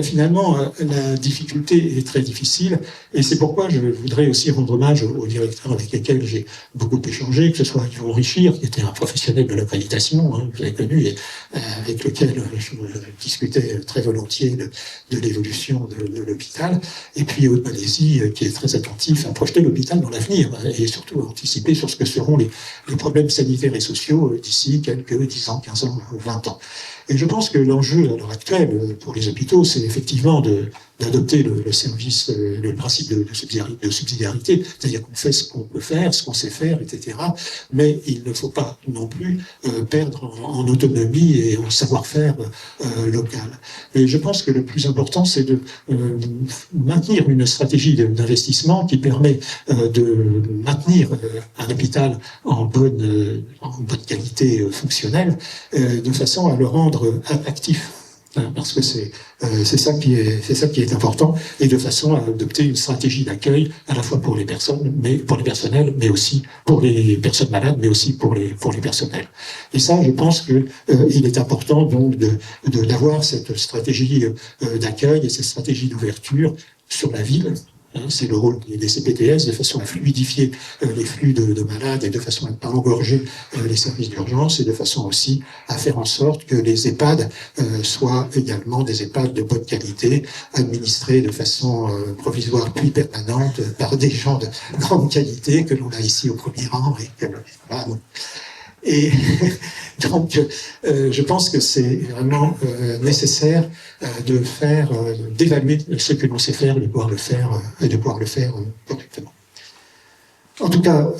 finalement, la difficulté est très difficile, et c'est pourquoi je voudrais aussi rendre hommage aux directeurs avec lesquels j'ai beaucoup échangé, que ce soit Yvon Richir, qui était un professionnel de l'accréditation, hein, que vous avez connu, et avec lequel je discutais très volontiers de l'évolution de l'hôpital, et puis Aude Malaisie, qui est très attentif à projeter l'hôpital dans l'avenir, et surtout à anticiper sur ce que seront les problèmes sanitaires et sociaux d'ici quelques 10 ans, 15 ans, 20 ans. Et je pense que l'enjeu à l'heure actuelle pour les hôpitaux, c'est effectivement d'adopter le principe de subsidiarité, c'est-à-dire qu'on fait ce qu'on peut faire, ce qu'on sait faire, etc. Mais il ne faut pas non plus perdre en autonomie et en savoir-faire local. Et je pense que le plus important, c'est de maintenir une stratégie d'investissement qui permet de maintenir un hôpital en bonne qualité fonctionnelle, de façon à le rendre attractif. Parce que c'est ça qui est important, et de façon à adopter une stratégie d'accueil à la fois pour les personnes, mais pour les personnels, mais aussi pour les personnes malades, mais aussi pour les personnels. Et ça, je pense que il est important donc d'avoir cette stratégie d'accueil et cette stratégie d'ouverture sur la ville. C'est le rôle des CPTS, de façon à fluidifier les flux de malades et de façon à ne pas engorger les services d'urgence, et de façon aussi à faire en sorte que les EHPAD soient également des EHPAD de bonne qualité, administrés de façon provisoire puis permanente par des gens de grande qualité que l'on a ici au premier rang. Et donc, je pense que c'est vraiment nécessaire d'évaluer ce que l'on sait faire, de pouvoir le faire correctement. En tout cas,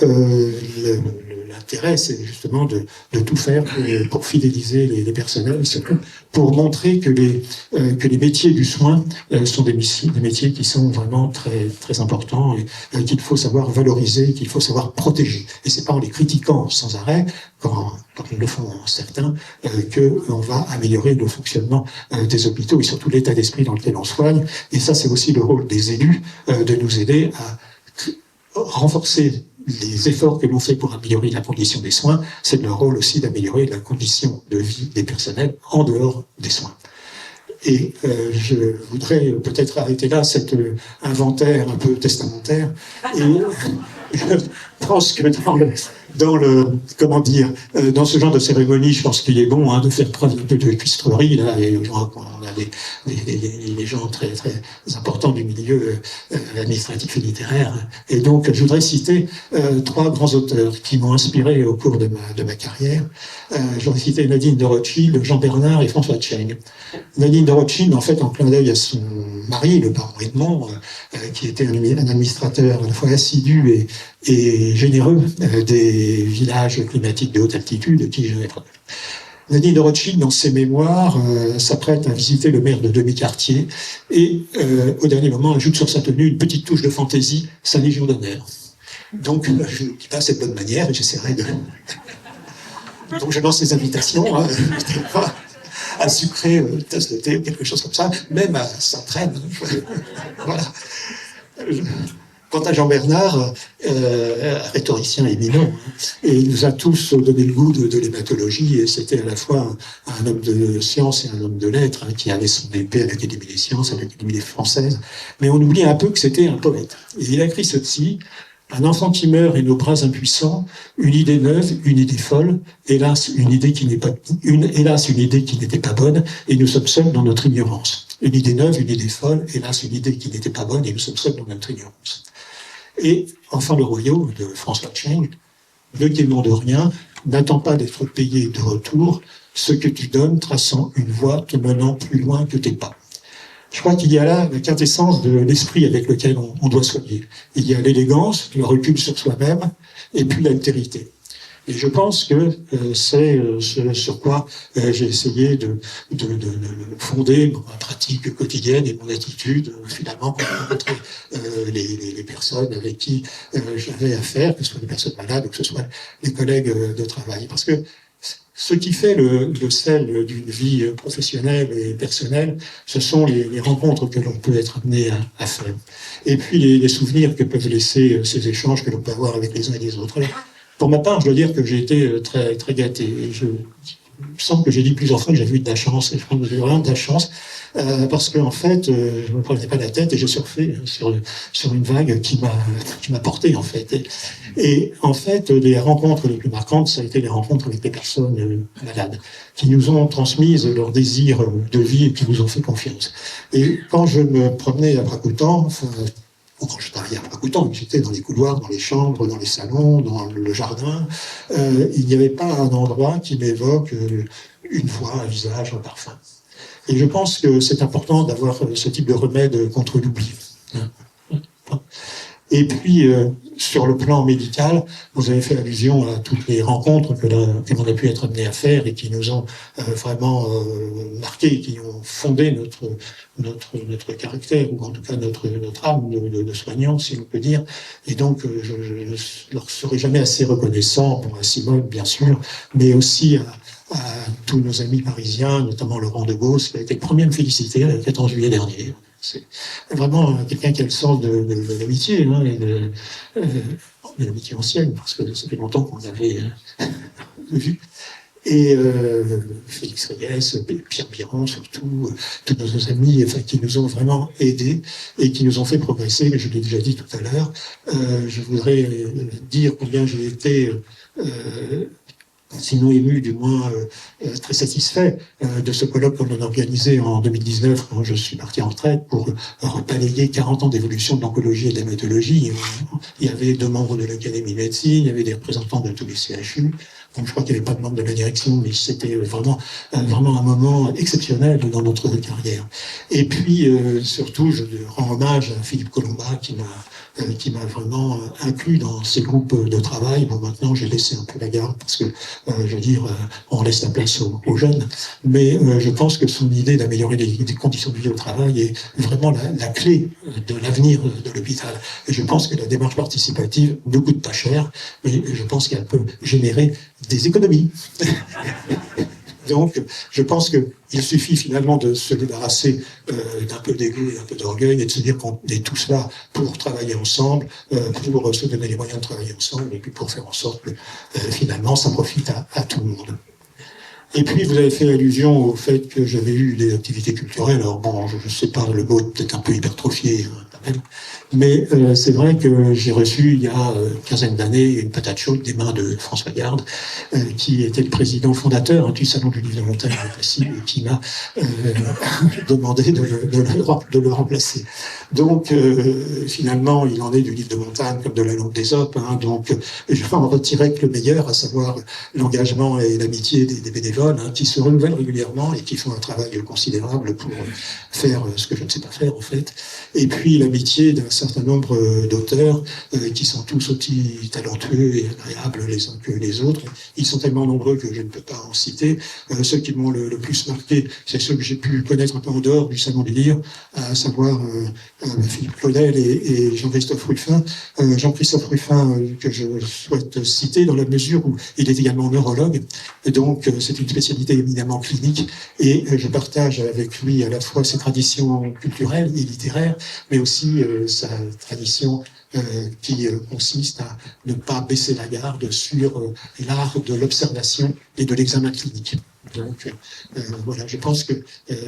l'intérêt, c'est justement de tout faire pour fidéliser les personnels, surtout pour montrer que les métiers du soin sont des métiers qui sont vraiment très, très importants, et qu'il faut savoir valoriser, qu'il faut savoir protéger. Et c'est pas en les critiquant sans arrêt, quand ils le font certains, qu'on va améliorer le fonctionnement des hôpitaux et surtout l'état d'esprit dans lequel on soigne. Et ça, c'est aussi le rôle des élus de nous aider à renforcer les efforts que l'on fait pour améliorer la condition des soins. C'est leur rôle aussi d'améliorer la condition de vie des personnels en dehors des soins. Et je voudrais peut-être arrêter là cet inventaire un peu testamentaire. Et je pense que dans ce genre de cérémonie, je pense qu'il est bon de faire preuve un peu de cuistrerie, là, et on a des gens très, très importants du milieu administratif et littéraire. Et donc, je voudrais citer 3 grands auteurs qui m'ont inspiré au cours de ma carrière. Je voudrais citer Nadine de Rothschild, Jean Bernard et François Tcheng. Nadine de Rothschild, en fait, en clin d'œil à son mari, le baron Edmond, qui était un administrateur à la fois assidu et généreux des villages climatiques de haute altitude, qui je vais prendre. Nadine de Rothschild, dans ses mémoires, s'apprête à visiter le maire de demi-quartier et, au dernier moment, ajoute sur sa tenue une petite touche de fantaisie, sa Légion d'honneur. Donc, je ne dis pas cette bonne manière et j'essaierai de... Donc, je lance les invitations, à sucrer une tasse de thé ou quelque chose comme ça, même à s'entraîner. Voilà. Quant à Jean Bernard, rhétoricien éminent, et il nous a tous donné le goût de l'hématologie, et c'était à la fois un homme de science et un homme de lettres, qui avait son épée à l'Académie des sciences, à l'Académie française, mais on oublie un peu que c'était un poète. Et il a écrit ceci: un enfant qui meurt et nos bras impuissants, une idée neuve, une idée folle, hélas une idée qui n'était pas bonne, et nous sommes seuls dans notre ignorance. Une idée neuve, une idée folle, hélas une idée qui n'était pas bonne, et nous sommes seuls dans notre ignorance. Et enfin le royaume de François Tcheng: ne t'aimons de rien, n'attends pas d'être payé de retour, ce que tu donnes traçant une voie te menant plus loin que tes pas. Je crois qu'il y a là la quintessence de l'esprit avec lequel on doit soigner. Il y a l'élégance, le recul sur soi-même, et puis l'altérité. Et je pense que c'est ce sur quoi j'ai essayé de fonder ma pratique quotidienne et mon attitude, finalement, pour rencontrer les personnes avec qui j'avais affaire, que ce soit des personnes malades ou que ce soit des collègues de travail. Parce que ce qui fait le sel d'une vie professionnelle et personnelle, ce sont les rencontres que l'on peut être amené à faire. Et puis les souvenirs que peuvent laisser ces échanges que l'on peut avoir avec les uns et les autres. Pour ma part, je dois dire que j'ai été très, très gâté. Et il me semble que j'ai dit plusieurs fois que j'avais eu de la chance, et je pense que j'ai vraiment de la chance, parce qu'en fait, je me prenais pas la tête et j'ai surfé sur une vague qui m'a porté, en fait. Et en fait, les rencontres les plus marquantes, ça a été les rencontres avec les personnes malades, qui nous ont transmises leur désir de vie et qui nous ont fait confiance. Et quand je me promenais à Brakoutan, quand je travaillais à Brakoutan, j'étais dans les couloirs, dans les chambres, dans les salons, dans le jardin, il n'y avait pas un endroit qui m'évoque une voix, un visage, un parfum. Et je pense que c'est important d'avoir ce type de remède contre l'oubli. Et puis, sur le plan médical, vous avez fait allusion à toutes les rencontres que l'on a pu être amené à faire et qui nous ont vraiment marqué, qui ont fondé notre caractère, ou en tout cas notre âme de soignant, si on peut dire. Et donc, je ne leur serai jamais assez reconnaissant, bon, à Simone, bien sûr, mais aussi à tous nos amis parisiens, notamment Laurent de Gauss, qui a été le premier à me féliciter le 14 juillet dernier. C'est vraiment quelqu'un qui a le sens de l'amitié, hein, et de l'amitié ancienne, parce que ça fait longtemps qu'on l'avait vu. Et Félix Reyes, Pierre Biran, surtout, tous nos amis, enfin, qui nous ont vraiment aidés et qui nous ont fait progresser. Je l'ai déjà dit tout à l'heure. Je voudrais dire combien j'ai été sinon ému, du moins très satisfait de ce colloque qu'on a organisé en 2019, quand je suis parti en retraite, pour balayer 40 ans d'évolution de l'oncologie et de l'hématologie. Il y avait 2 membres de l'Académie de médecine, il y avait des représentants de tous les CHU. Donc je crois qu'il n'y avait pas de membres de la direction, mais c'était vraiment un moment exceptionnel dans notre carrière. Et puis surtout, je rends hommage à Philippe Colomba qui m'a vraiment inclus dans ces groupes de travail. Bon, maintenant j'ai laissé un peu la garde parce que je veux dire, on laisse la place aux jeunes, mais je pense que son idée d'améliorer les conditions de vie au travail est vraiment la clé de l'avenir de l'hôpital. Et je pense que la démarche participative ne coûte pas cher, mais je pense qu'elle peut générer des économies. Donc, je pense qu'il suffit finalement de se débarrasser d'un peu d'ego et d'un peu d'orgueil et de se dire qu'on est tous là pour travailler ensemble, pour se donner les moyens de travailler ensemble et puis pour faire en sorte que finalement ça profite à tout le monde. Et puis, vous avez fait allusion au fait que j'avais eu des activités culturelles. Alors bon, je ne sais pas, le mot peut-être un peu hypertrophié, mais c'est vrai que j'ai reçu il y a une quinzaine d'années une patate chaude des mains de François Garde, qui était le président fondateur du Salon du Livre de Montagne à Passy, et qui m'a demandé de le remplacer. Donc, finalement, il en est du livre de montagne comme de la langue d'Ésope. Hein, donc, je vais en retirer que le meilleur, à savoir l'engagement et l'amitié des bénévoles, hein, qui se renouvellent régulièrement et qui font un travail considérable pour faire ce que je ne sais pas faire, en fait. Et puis, l'amitié d'un certain nombre d'auteurs qui sont tous aussi talentueux et agréables les uns que les autres. Ils sont tellement nombreux que je ne peux pas en citer. Ceux qui m'ont le plus marqué, c'est ceux que j'ai pu connaître un peu en dehors du Salon du Livre, à savoir Philippe Claudel et Jean-Christophe Ruffin. Jean-Christophe Ruffin, que je souhaite citer dans la mesure où il est également neurologue, et donc c'est une spécialité éminemment clinique, et je partage avec lui à la fois ses traditions culturelles et littéraires, mais aussi sa tradition qui consiste à ne pas baisser la garde sur l'art de l'observation et de l'examen clinique. Donc voilà, je pense que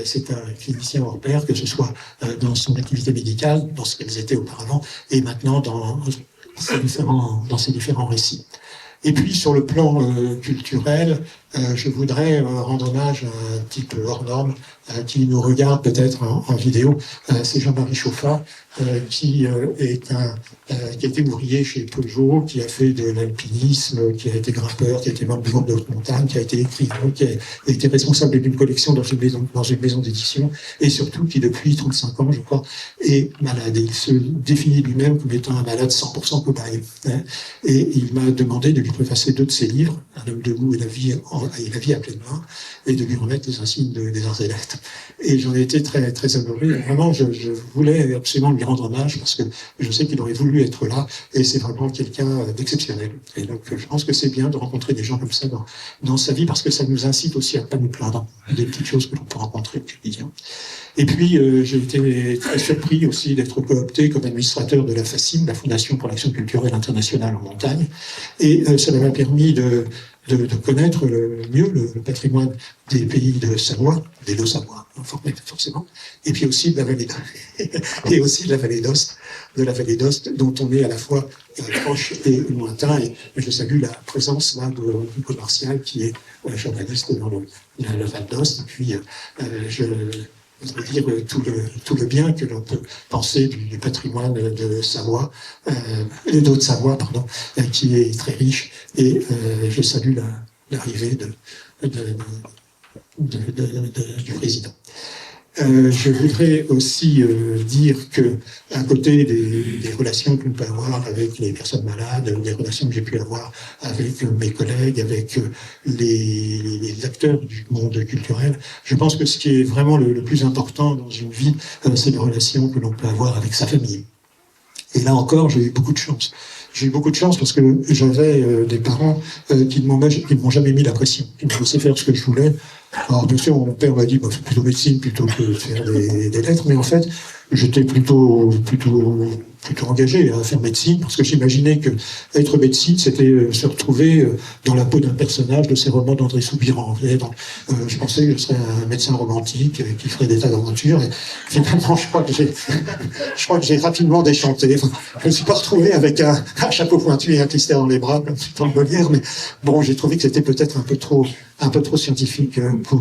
c'est un clinicien hors pair, que ce soit dans son activité médicale, dans ce qu'elles étaient auparavant, et maintenant dans ses différents récits. Et puis sur le plan culturel, je voudrais rendre hommage à un type hors norme qui nous regarde peut-être en vidéo. C'est Jean-Marie Chauffat, qui a été ouvrier chez Peugeot, qui a fait de l'alpinisme, qui a été grimpeur, qui a été membre du groupe de haute montagne, qui a été écrivain, qui a été responsable d'une collection dans une maison d'édition, et surtout qui depuis 35 ans, je crois, est malade. Et il se définit lui-même comme étant un malade 100% cobaye. Hein. Et il m'a demandé de lui préfacer 2 de ses livres, Un homme debout et la vie à pleine main, et de lui remettre les insignes des arts et lettres. Et j'en ai été très, très honoré. Vraiment, je voulais absolument lui rendre hommage parce que je sais qu'il aurait voulu être là, et c'est vraiment quelqu'un d'exceptionnel. Et donc, je pense que c'est bien de rencontrer des gens comme ça dans sa vie, parce que ça nous incite aussi à ne pas nous plaindre des petites choses que l'on peut rencontrer au quotidien. Et puis, j'ai été très surpris aussi d'être coopté comme administrateur de la FACIM, la Fondation pour l'Action Culturelle Internationale en Montagne, et ça m'a permis de connaître mieux le patrimoine des pays de Savoie, des Deux-Savoie, forcément, et puis aussi de la vallée et aussi de la vallée d'Ost, dont on est à la fois proche et lointain. Et je salue la présence là du commercial qui est journaliste dans le Val d'Ost. Et puis je voudrais dire tout le bien que l'on peut penser du patrimoine de Savoie, de Haute-Savoie, pardon, qui est très riche. Et je salue l'arrivée du président. Je voudrais aussi dire que, à côté des relations que l'on peut avoir avec les personnes malades, des relations que j'ai pu avoir avec mes collègues, avec les acteurs du monde culturel, je pense que ce qui est vraiment le plus important dans une vie, c'est les relations que l'on peut avoir avec sa famille. Et là encore, j'ai eu beaucoup de chance. J'ai eu beaucoup de chance parce que j'avais des parents qui ne m'ont jamais mis la pression, qui me laissaient faire ce que je voulais. Alors bien sûr, mon père m'a dit c'est plutôt médecine plutôt que de faire des lettres, mais en fait, j'étais plutôt engagé à faire médecine parce que j'imaginais que être médecine, c'était se retrouver dans la peau d'un personnage de ces romans d'André Soubiran. Je pensais que je serais un médecin romantique qui ferait des tas d'aventures. Et finalement, je crois que j'ai rapidement déchanté. Enfin, je ne me suis pas retrouvé avec un chapeau pointu et un clistère dans les bras comme dans le Molière, mais bon, j'ai trouvé que c'était peut-être un peu trop scientifique pour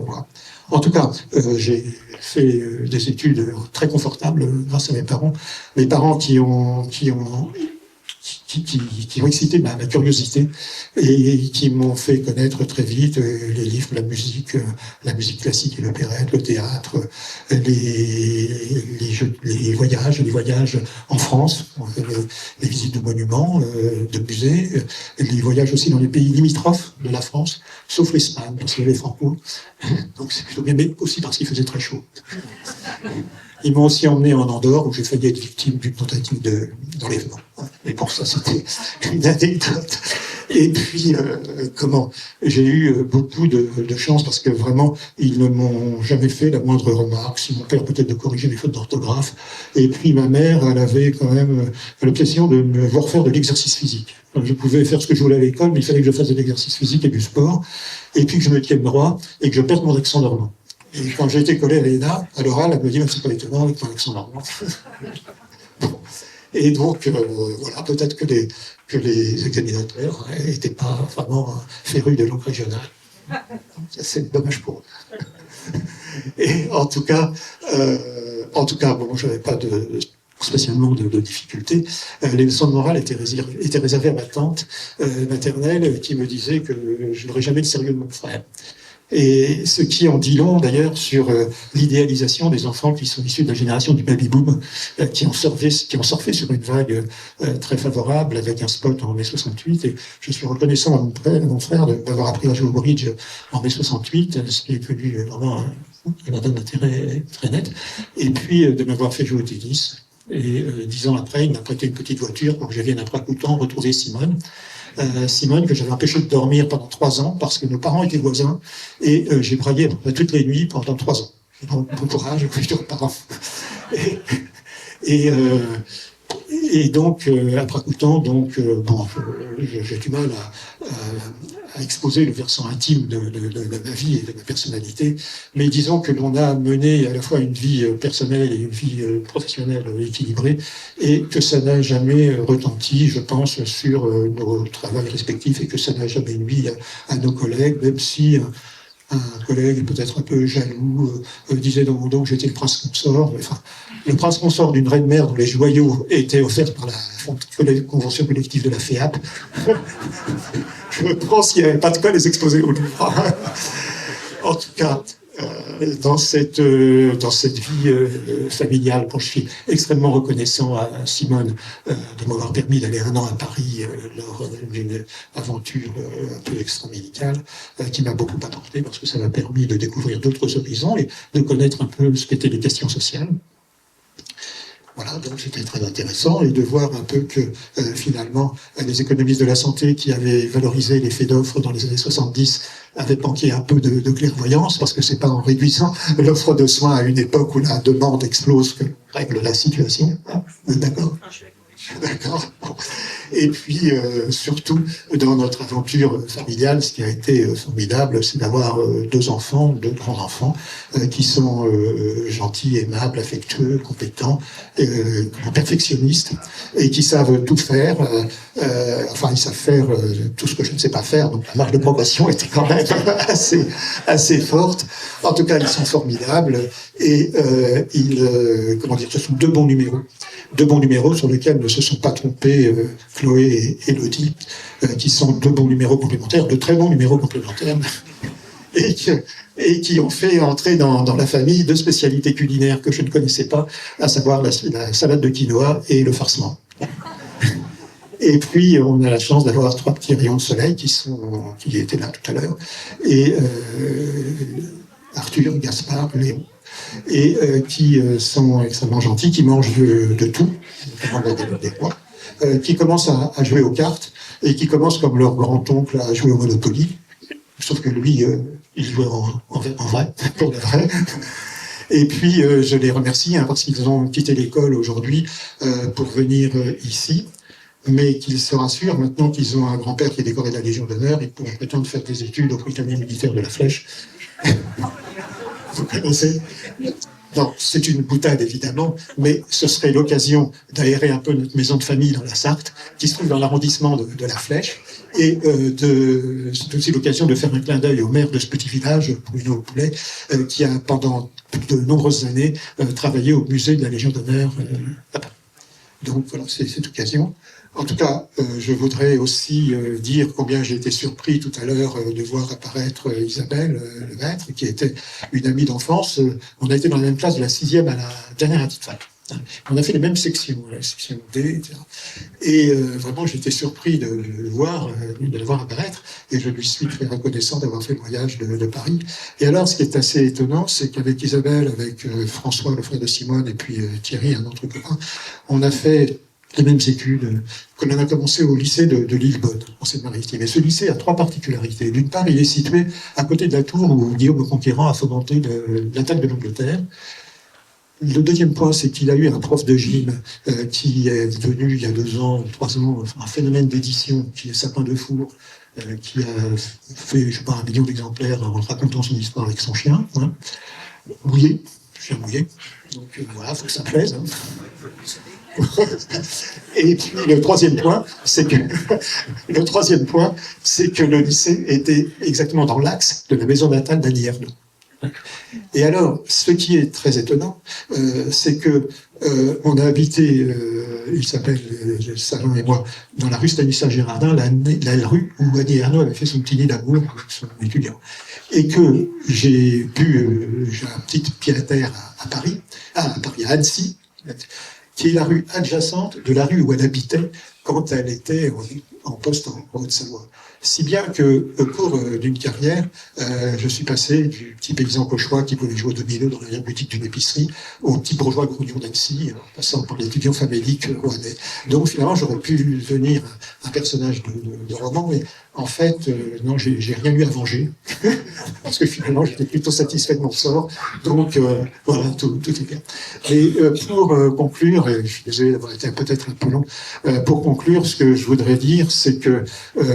moi. En tout cas, j'ai fait des études très confortables grâce à mes parents. Mes parents qui ont excité ma curiosité et qui m'ont fait connaître très vite les livres, la musique classique et l'opérette, le théâtre, les voyages en France, les visites de monuments, de musées, les voyages aussi dans les pays limitrophes de la France, sauf l'Espagne, parce qu'il y avait Franco. Donc c'est plutôt bien, mais aussi parce qu'il faisait très chaud. Ils m'ont aussi emmené en Andorre, où j'ai failli être victime d'une tentative d'enlèvement. Mais pour ça, c'était une anecdote. Et puis, j'ai eu beaucoup de chance, parce que vraiment, ils ne m'ont jamais fait la moindre remarque. Si mon père peut-être de corriger mes fautes d'orthographe. Et puis, ma mère, elle avait quand même l'obsession de me voir faire de l'exercice physique. Donc, je pouvais faire ce que je voulais à l'école, mais il fallait que je fasse de l'exercice physique et du sport, et puis que je me tienne droit, et que je perde mon accent normand. Et quand j'ai été collé à l'ENA, à l'oral, elle me dit, c'est pas étonnant avec ton accent normand. Bon. Et donc, voilà, peut-être que les examinateurs n'étaient pas vraiment férus de langue régionale. C'est dommage pour eux. Et en tout cas, bon, j'avais pas spécialement de difficultés. Les leçons de morale étaient réservées à ma tante maternelle qui me disait que je n'aurais jamais le sérieux de mon frère. Et ce qui en dit long, d'ailleurs, sur l'idéalisation des enfants qui sont issus de la génération du baby-boom, qui ont surfé sur une vague très favorable avec un spot en mai 68. Et je suis reconnaissant à mon frère de m'avoir appris à jouer au bridge en mai 68, ce qui est devenu vraiment un intérêt très net. Et puis de m'avoir fait jouer au tennis. Et 10 ans après, il m'a prêté une petite voiture pour que je vienne à Pracoutan retrouver Simone. Simone, que j'avais empêché de dormir pendant 3 ans parce que nos parents étaient voisins et j'ai braillé toutes les nuits pendant 3 ans. Donc, bon courage aux futurs parents. Et donc, à Pracoutan, bon, j'ai du mal à exposer le versant intime de ma vie et de ma personnalité, mais disons que l'on a mené à la fois une vie personnelle et une vie professionnelle équilibrée, et que ça n'a jamais retenti, je pense, sur nos travaux respectifs, et que ça n'a jamais nuit à nos collègues, même si un collègue peut-être un peu jaloux disait dans mon dos que j'étais le prince consort. Enfin, le prince consort d'une reine mère dont les joyaux étaient offerts par la convention collective de la FEAP. Je pense qu'il n'y avait pas de quoi les exposer au Louvre. En tout cas, dans cette vie familiale, je suis extrêmement reconnaissant à Simone de m'avoir permis d'aller 1 an à Paris lors d'une aventure un peu extra-médicale qui m'a beaucoup apporté parce que ça m'a permis de découvrir d'autres horizons et de connaître un peu ce qu'étaient les questions sociales. Voilà, donc c'était très intéressant, et de voir un peu que finalement les économistes de la santé qui avaient valorisé l'effet d'offre dans les années 70 avaient manqué un peu de clairvoyance, parce que c'est pas en réduisant l'offre de soins à une époque où la demande explose que règle la situation. D'accord ? D'accord. Et puis, surtout, dans notre aventure familiale, ce qui a été formidable, c'est d'avoir 2 grands-enfants, qui sont gentils, aimables, affectueux, compétents, perfectionnistes, et qui savent tout faire. Ils savent faire tout ce que je ne sais pas faire, donc la marge de progression était quand même assez forte. En tout cas, ils sont formidables, et ce sont 2 bons numéros. 2 bons numéros sur lesquels ne se sont pas trompés Chloé et Elodie, qui sont 2 bons numéros complémentaires, de très bons numéros complémentaires. et qui ont fait entrer dans la famille deux spécialités culinaires que je ne connaissais pas, à savoir la salade de quinoa et le farcement. Et puis, on a la chance d'avoir trois petits rayons de soleil qui étaient là tout à l'heure, et Arthur, Gaspard, Léon, et qui sont extrêmement gentils, qui mangent de tout, notamment des pois, qui commencent à jouer aux cartes, et qui commencent, comme leur grand-oncle, à jouer au Monopoly, sauf que lui, il jouait en vrai, pour le vrai. Et puis, je les remercie, parce qu'ils ont quitté l'école aujourd'hui pour venir ici, mais qu'ils se rassurent, maintenant qu'ils ont un grand-père qui est décoré de la Légion d'honneur, ils pourront prétendre faire des études au Britannique militaire de la Flèche. Vous connaissez? Non, c'est une boutade évidemment, mais ce serait l'occasion d'aérer un peu notre maison de famille dans la Sarthe, qui se trouve dans l'arrondissement de la Flèche, et c'est aussi l'occasion de faire un clin d'œil au maire de ce petit village, Bruno Poulet, qui a pendant de nombreuses années travaillé au musée de la Légion d'honneur à Paris. Donc voilà, c'est cette occasion. En tout cas, je voudrais aussi dire combien j'ai été surpris tout à l'heure de voir apparaître Isabelle Lemaître, qui était une amie d'enfance. On a été dans la même classe de la 6e à la dernière année de fac. On a fait les mêmes sections, la section D, etc. Et vraiment, j'étais surpris de le voir apparaître, et je lui suis très reconnaissant d'avoir fait le voyage de Paris. Et alors, ce qui est assez étonnant, c'est qu'avec Isabelle, avec François, le frère de Simone, et puis Thierry, un autre copain, on a fait les mêmes études, qu'on a commencé au lycée de Lillebonne, en Seine-Maritime. Et ce lycée a trois particularités. D'une part, il est situé à côté de la tour où Guillaume le Conquérant a fomenté l'attaque de l'Angleterre. Le deuxième point, c'est qu'il a eu un prof de gym qui est devenu, il y a 2 ans, 3 ans, un phénomène d'édition, qui est Sapin de Four, qui a fait, je sais pas, 1 million d'exemplaires en racontant son histoire avec son chien, hein. Mouillé, chien mouillé. Donc voilà, faut que ça plaise. Hein. Et puis le troisième point, c'est que le lycée était exactement dans l'axe de la maison natale d'Annie Ernaux. Et alors, ce qui est très étonnant, c'est que on a habité, il s'appelle Salon et moi, dans la rue Stanislas-Gérardin, la rue où Annie Ernaux avait fait son petit nid d'amour avec son étudiant. Et que j'ai un petit pied à terre à Paris, à Annecy, qui est la rue adjacente de la rue où elle habitait quand elle était en poste en Haute-Savoie. Si bien que, au cours d'une carrière, je suis passé du petit paysan cauchois qui voulait jouer au domino dans la boutique d'une épicerie au petit bourgeois grognon d'Annecy, en passant par l'étudiant famélique rouennais. Donc finalement, j'aurais pu devenir un personnage de roman, mais en fait, non, j'ai rien eu à venger, parce que finalement, j'étais plutôt satisfait de mon sort. Donc voilà, tout est bien. Mais pour conclure, et je suis désolé d'avoir été peut-être un peu long, pour conclure, ce que je voudrais dire, c'est que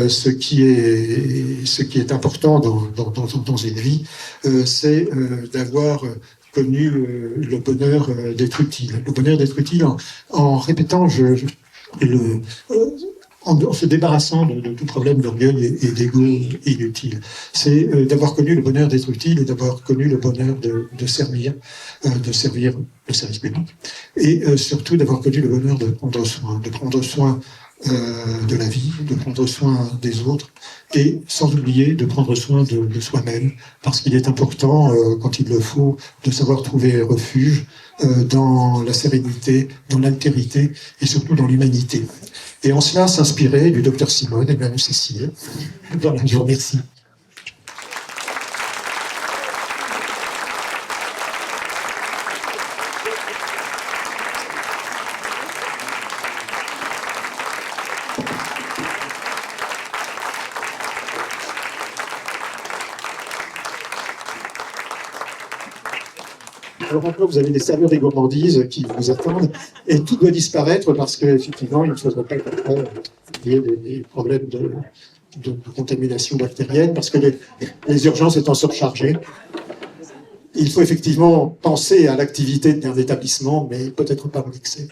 ce qui est important dans une vie, c'est d'avoir connu le bonheur d'être utile. Le bonheur d'être utile en répétant en se débarrassant de tout problème d'orgueil et d'ego inutile. C'est d'avoir connu le bonheur d'être utile et d'avoir connu le bonheur de servir le service public. Et surtout d'avoir connu le bonheur de prendre soin de la vie, de prendre soin des autres, et sans oublier de prendre soin de soi-même, parce qu'il est important, quand il le faut, de savoir trouver refuge dans la sérénité, dans l'altérité, et surtout dans l'humanité. Et en cela, s'inspirer du docteur Simone et même Cécile. Voilà, je vous remercie. Alors encore, vous avez des serveurs des gourmandises qui vous attendent, et tout doit disparaître parce qu'effectivement, il ne faudrait pas qu'il y ait des problèmes de contamination bactérienne, parce que les urgences étant surchargées. Il faut effectivement penser à l'activité d'un établissement, mais peut-être pas en excès.